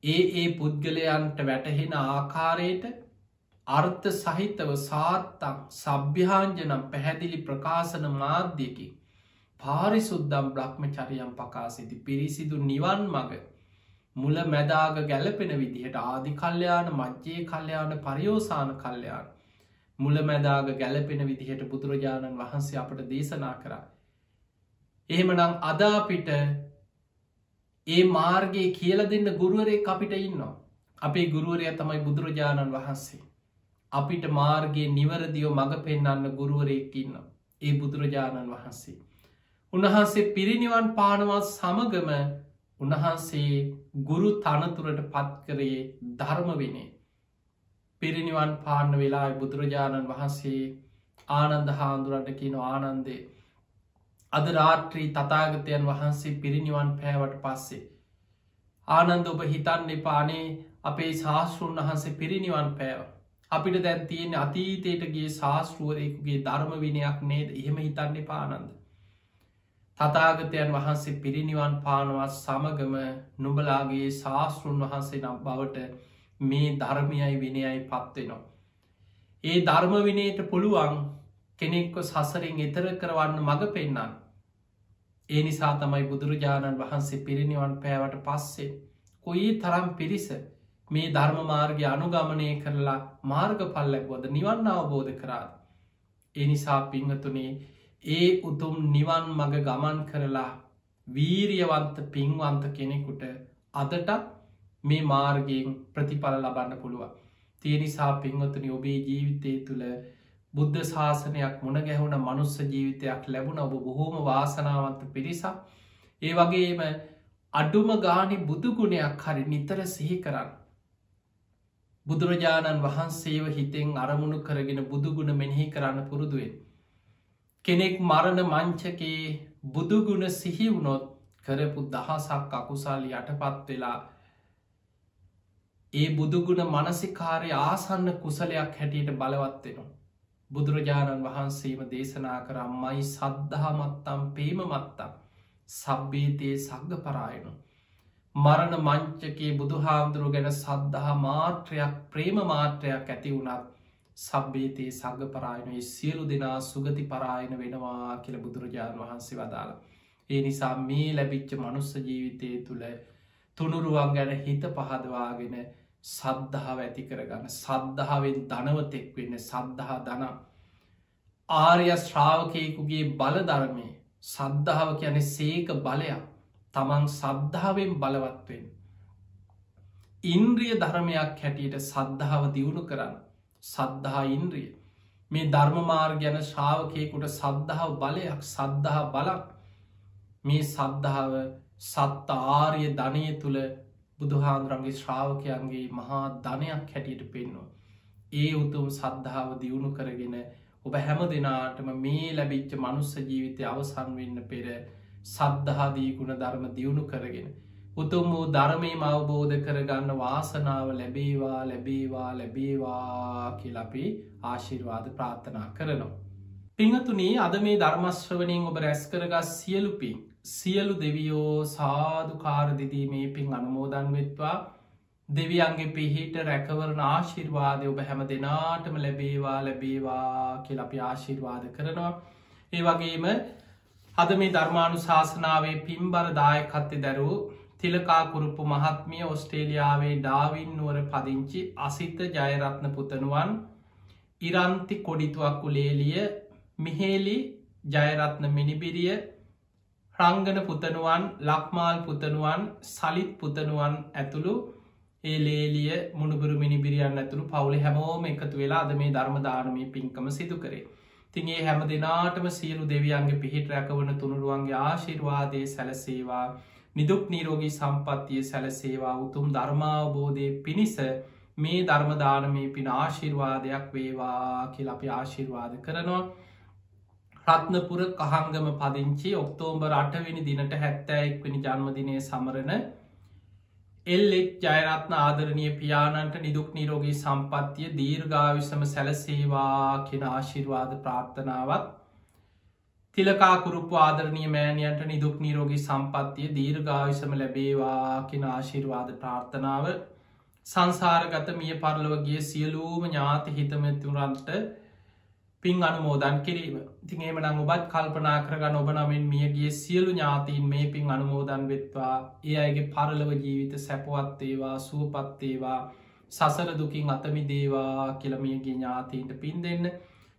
ඒ පුද්ගලයන්ට වැටහෙන ආකාරයට අර්ථ සහිතව සාත්තක් සභ්‍යාංජනම් පැහැදිලි ප්‍රකාශන මාධ්‍යකින් පාරිසුද්දම් බ්‍රහ්මචරියම් පකාසිති පිරිසිදු නිවන් මග මුල මැදාග ගැලපෙන විදිහට ආදි කල්්‍යයාන මජ්්‍යයේ කල්්‍යයාන පරියෝසාන කල්්‍යයාන මුල මැදාග ගැලපෙන විදිහට බුදුරජාණන් වහන්සේ අපට දේශනා කරා. එහෙමනම් අදාපිට ඒ මාර්ගයේ කියල දෙන්න ගුරුවරේ අපිට ඉන්නවා. අපේ ගුරුවරය තමයි බුදුරජාණන් වහන්සේ. අපිට මාර්ගයේ නිවරදියෝ මඟ පෙන්න්න ගුරුවරයෙක් ඉන්න. ඒ බුදුරජාණන් වහන්සේ. උන්වහන්සේ පිරිනිවන් පානවත් සමගම උන්වහන්සේ ගුරු තනතුරට පත්කරයේ ධර්ම විනේ. පිරිනිවන් පාන්න වෙලා බුදුරජාණන් වහන්සේ ආනන්ද හාමුදුරන්ට කියන ආනන්දේ අද රාත්‍රී තතාගතයන් වහන්සේ පිරිනිවන් පෑවට පස්සේ. ආනන්ද ඔබ හිතන්න එපානේ අපේ ශාස්තෘන් වහන්සේ පිරිනිවන් පෑව. අපිට දැන් තියෙන අතීතයටගේ ශාස්තෘුවරයකුගේ ධර්ම විනයක් නේද එහෙම හිතන්න පානන්ද. තතාගතයන් වහන්සේ පිරිනිවන් පානවත් සමගම නුබලාගේ ශාස්තෘන් වහන්සේ නම් බවට මේ ධර්මයයි විනයයි පත්වෙනවා. ඒ ධර්ම විනයට පුළුවන් කෙනෙක්ව සසරින් එතර කරවන්න මඟ පෙන්න්න. ඒ නිසා තමයි බුදුරජාණන් වහන්සේ පිරිනිවන් පෑවට පස්සේ කොයි තරම් පිරිස මේ ධර්ම මාර්ගය අනුගමනය කරලා මාර්ග පල්ලැක්වද නිවන් අවබෝධ කරාද. ඒ නිසා පිංහතුනේ ඒ උතුම් නිවන් මග ගමන් කරලා වීරියවන්ත පින්වන්ත කෙනෙකුට අදට මේ මාර්ගයෙන් ප්‍රතිඵල ලබන්න පුළුවන්. තිය නිසා පින්වතුනි ඔබේ ජීවිතය තුළ බුද්ධ ශාසනයක් මුණ ගැහුණ මනුස්ස ජීවිතයක් ලැබුණ ඔබ බොහෝම වාසනාවන්ත පිරිසක්. ඒ වගේම අඩුම ගානි බුදුගුණයක් හරි නිතර සිහි කරන්න. බුදුරජාණන් වහන්සේව හිතෙන් අරමුණු කරගෙන බුදුගුණ මෙනෙහි කරන්න පුරුදුවෙන්. කෙනෙක් මරණ මංචකේ බුදුගුණ සිහි වුණොත් කරපු දහසක් අකුසල් යටපත් වෙලා ඒ බුදුගුණ මනසිකාරය ආසන්න කුසලයක් හැටියට බලවත්වෙනවා. බුදුරජාණන් වහන්සේම දේශනා කරම්මයි සද්ධහමත්තම් පේම මත්තම් සබ්බේතයේ සග්ග පරායනු. මරණ මංචකේ බුදු හාමුදුරුව ගැන සද්ධහා මාත්‍රයක් ප්‍රේම මාත්‍රයක් ඇති වුණත් සබ්බේතයේ සග්ග පරායනයේ සියලු දෙනා සුගති පරායන වෙනවා කියල බුදුරජාණන් වහන්සේ වදාළ. ඒ නිසා මේ ලැබිච්ච මනුස්ස ජීවිතය තුළ තුනුරුවන් ගැන හිත පහදවාගෙන සද්ධාව ඇති කරගන්න සද්ධාවෙන් ධනවතෙක් වෙන්න සද්ධහා දන ආර්ය ශ්‍රාවකයකුගේ බලධර්මය සද්ධාව කියන සේක බලයක් තමන් සද්ධාවෙන් බලවත්වෙන්. ඉන්ද්‍රිය ධර්මයක් හැටියට සද්ධාව දියුණු කරන්න සද්ධහා ඉන්ද්‍රිය මේ ධර්මමාර් ගැන ශ්‍රාවකයකුට සද්ධාව බලයක් සද්ධහා බලක් මේ සද්ධාව සත්ත ආර්ය ධනය තුළ බුදුහාන්දුරන්ගේ ශ්‍රාවකයන්ගේ මහා ධනයක් හැටියට පෙන්නවා. ඒ උතුම් සද්ධාව දියුණු කරගෙන ඔබ හැම දෙනාටම මේ ලැබිච්ච මනුස්ස ජීවිතය අවසන් වෙන්න පෙර සද්ධහාදී ගුණ ධර්ම දියුණු කරගෙන. උතුම් වූ ධර්මයම අවබෝධ කරගන්න වාසනාව ලැබේවා ලැබේවා ලැබේවා කියලපි ආශිර්වාද ප්‍රාර්ථනා කරනවා. පිංහතුනී අද මේ ධර්මශ්‍රවනයෙන් ඔබ රැස් කරගස් සියලුපින් සියලු දෙවියෝ සාධකාරදිදීමේ පින් අනුමෝදන් වෙත්වා දෙවියන්ගේ පිහිට රැකවරණ ආශිර්වාදය ඔබ හැම දෙනාටම ලැබේවා ලැබේවා කියල අපි ආශිර්වාද කරනවා. ඒ වගේම අද මේ ධර්මානු ශාසනාවේ පින්බර දායකත්තෙ දැරූ තිලකාකුරුප්පු මහත්මිය ඔස්ට්‍රේලියාවේ ඩාවින් නුවර පදිංචි අසිත ජයරත්න පුතනුවන් ඉරන්ති කොඩිතුවක්කු ලේලිය මිහේලි ජයරත්න මිනිබිරිය රංගන පුතනුවන් ලක්මාල් පුතනුවන් සලිත් පුතනුවන් ඇතුළු ඒ ලේලිය මුණුබුරු මිනිබිරියන් ඇතුළු පවුලි හැමෝම එකතු වෙලා අද මේ ධර්මධානමී පින්කම සිදු කරේ. තිගේ හැම දෙනාටම සියලු දෙවියන්ගේ පිහිට රැකවන තුනුරුවන්ගේ ආශිර්වාදය සැලසේවා නිදුක් නීරෝගී සම්පත්තිය සැලසේවා උතුම් ධර්මාවබෝධය පිණිස මේ ධර්මධානමී පින ආශිර්වාදයක් වේවා කියල අපි ආශිර්වාද කරනවා. රත්නපුර කහංගම පදිංචි ඔක්තෝම්බර් 8 දිනට 71 ජන්මදිනය සමරන එල්ලෙක් ජයරත්න ආදරණය පියාණන්ට නිදුක් නීරෝගී සම්පත්තිය දීර්ඝායුෂම සැලසේවා කියෙන ආශිර්වාද ප්‍රාර්ථනාවත් තිලකා කුරුප්පු ආදරණීය මෑණියන්ට නිදුක් නිරෝගී සම්පන්නිය දීර්ඝායුෂම ලැබේවා කියන ආශිර්වාද ප්‍රාර්ථනාව සංසාරගත මිය පරලොව ගිය සියලුම ඥාති හිතමිතුරන්ට පින් අනුමෝදන් කිරීම. ඉතින් එහෙමනම් ඔබත් කල්පනා කරගන්න ඔබ නමින් මියගිය සියලු ඥාතීන් මේ පින් අනුමෝදන් වෙත්වා. ඒ අයගේ පරලොව ජීවිත සැපවත් වේවා, සුවපත් වේවා, සසර දුකින් අත මිදේවා කියලා මියගිය ඥාතීන්ට පින් දෙන්න.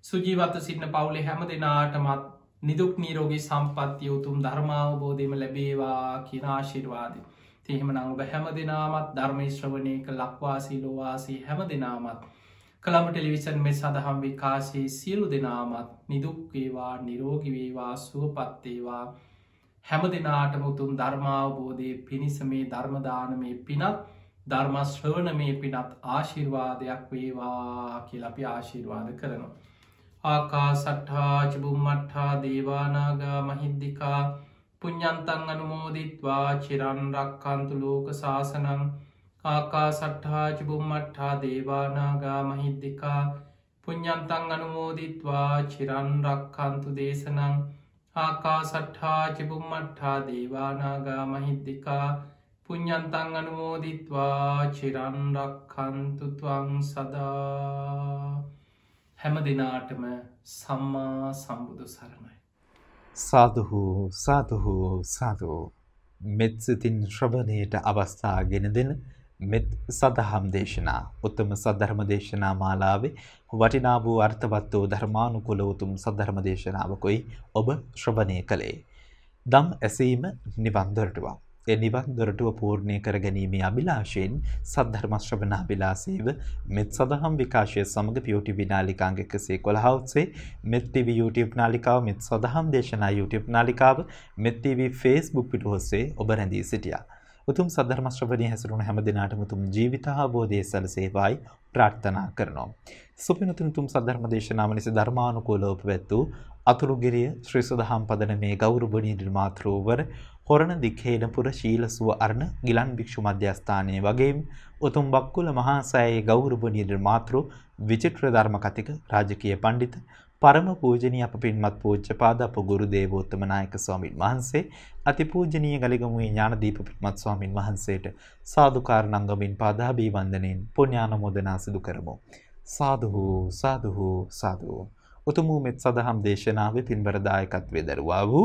සුජීවත්ව සිටින පවුලේ හැම දෙනාටමත් නිදුක් නිරෝගී සම්පන්නිය උතුම් ධර්මාවබෝධයම ලැබේවා කියන ආශිර්වාදය. එහෙමනම් ඔබ හැම දෙනාමත් ධර්ම ශ්‍රවණය කළ ලක්වාසී ලෝවාසී හැම දෙනාමත් කළඹ ටෙලිවිෂන් මේ සඳහම් විකාශයේ සියලු දෙනාමත් නිදුක් වේවා, නිරෝගී වේවා, සුවපත් වේවා. හැම දෙනාටම උතුම් ධර්මාවබෝධයේ පිණිස මේ ධර්ම දානමේ පිනත් ධර්ම ශ්‍රවණමේ පිනත් ආශිර්වාදයක් වේවා කියලා අපි ආශිර්වාද කරනවා. ආකාසට්ඨා ච බුම්මට්ඨා දේවා නාග මහිද්దికා පුඤ්ඤන්තං අනුමෝදිත්වා චිරන් රක්ඛන්තු ලෝක සාසනං. ආකාසට්ඨා ච බුම්මට්ඨා දේවා නාග මහිද්దికා පුඤ්ඤන්තං අනුමෝදිත්වා චිරන් රක්ඛන්තු දේශනං. ආකාසට්ඨා ච බුම්මට්ඨා දේවා නාග මහිද්దికා පුඤ්ඤන්තං අනුමෝදිත්වා චිරන් රක්ඛන්තු ත්වං සදා. හැම දිනාටම සම්මා සම්බුදු සරණයි. සාදුහු සාදුහු සාදු. මෙත් සිතින් ශ්‍රවණයට අවස්ථා ගෙන දෙන මෙත් සදහම් දේශනා උත්තම සද්ධර්ම දේශනා මාලාවේ වටිනා වූ අර්ථවත් වූ ධර්මානුකූල උතුම් සද්ධර්ම දේශනාවකයි ඔබ ශ්‍රවණය කළේ. දම් ඇසීම නිවන් දොරටුවක්. ඒ නිවන් දොරටුව පූර්ණය කර ගැනීමේ අභිලාෂයෙන් සද්ධර්ම ශ්‍රවණ අභිලාෂීව මෙත් සදහම් විකාශය සමග YouTube නාලිකාංග 111 ඔස්සේ මෙත් TV YouTube නාලිකාව, මෙත් සදහම් දේශනා YouTube නාලිකාව, මෙත් TV Facebook පිටු ඔස්සේ ඔබ රැඳී සිටියා. උතුම් සද්ධර්ම ශ්‍රවණයේ හැසිරුණු හැම දිනාටම උතුම් ජීවිත අවබෝධය සැලසේවායි ප්‍රාර්ථනා කරනවා. සුපිනුතුම් උතුම් සද්ධර්ම දේශනාව නිසා ධර්මානුකූලව පැවැත්වූ අතුරුගිරිය ශ්‍රී සදහම් පදනමේ ගෞරවනීය මාතෘවර හොරණ දික්හේනපුර ශීලසුව අරණ ගිලන් භික්ෂු මධ්‍යස්ථානයේ වගේම උතුම් බක්කුල මහා සෑයේ ගෞරවනීය මාතෘ විචිත්‍ර ධර්ම කතික රාජකීය පඬිත පරම පූජනීය අප පින්වත් පූජ්‍යපාද අප ගුරු දේවෝත්තම නායක ස්වාමින් වහන්සේ අතිපූජනීය ගලිගමුවේ ඥානදීප පින්වත් ස්වාමින් වහන්සේට සාදුකාර නංගමින් පාදාභි වන්දනෙන් පුණ්‍යානුමෝදනා සිදු කරමු. සාදු සාදු සාදු. උතුම් මෙත් සදහම් දේශනාවේ පින්බර දායකත්වයේ දරුවා වූ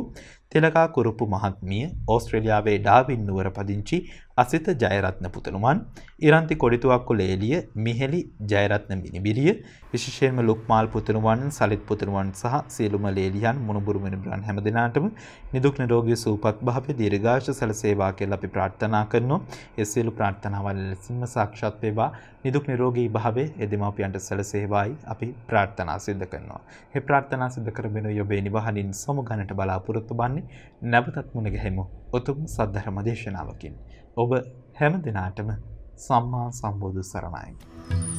තිලකා කුරුප්පු මහත්මිය, ඕස්ට්‍රේලියාවේ ඩාවින් නුවර පදිංචි අසිත ජයරත්න පුතණුවන්, ඉරන්ති කොඩිතුවක්කුල එළිය මිහෙලි ජයරත්න මිනිබිරිය, විශේෂයෙන්ම ලුක්මාල් පුතණුවන්, සලිත් පුතණුවන් සහ සියලුම ලේලියන් මුණුබුරු මිනිබුරන් හැම දිනාටම නිදුක් නිරෝගී සුවපත් භාවයේ දීර්ඝායුෂ සැලසේවා කියලා අපි ප්‍රාර්ථනා කරනවා. ඒ සියලු ප්‍රාර්ථනාවල් ලෙසින්ම සාක්ෂාත් වේවා. නිදුක් නිරෝගී භාවයේ එදෙමාපියන්ට සැලසේවායි අපි ප්‍රාර්ථනා සිදු කරනවා. මේ ප්‍රාර්ථනා සිදු කරගෙන ඔබේ නිවහනින් සමුගන්නට බලාපොරොත්තු වන්නේ නැවතත් මුණ ගැහෙමු උතුම් සද්ධර්ම දේශනාවකින්. ඔබ හැම දිනාටම සම්මා සම්බුදු සරණයි.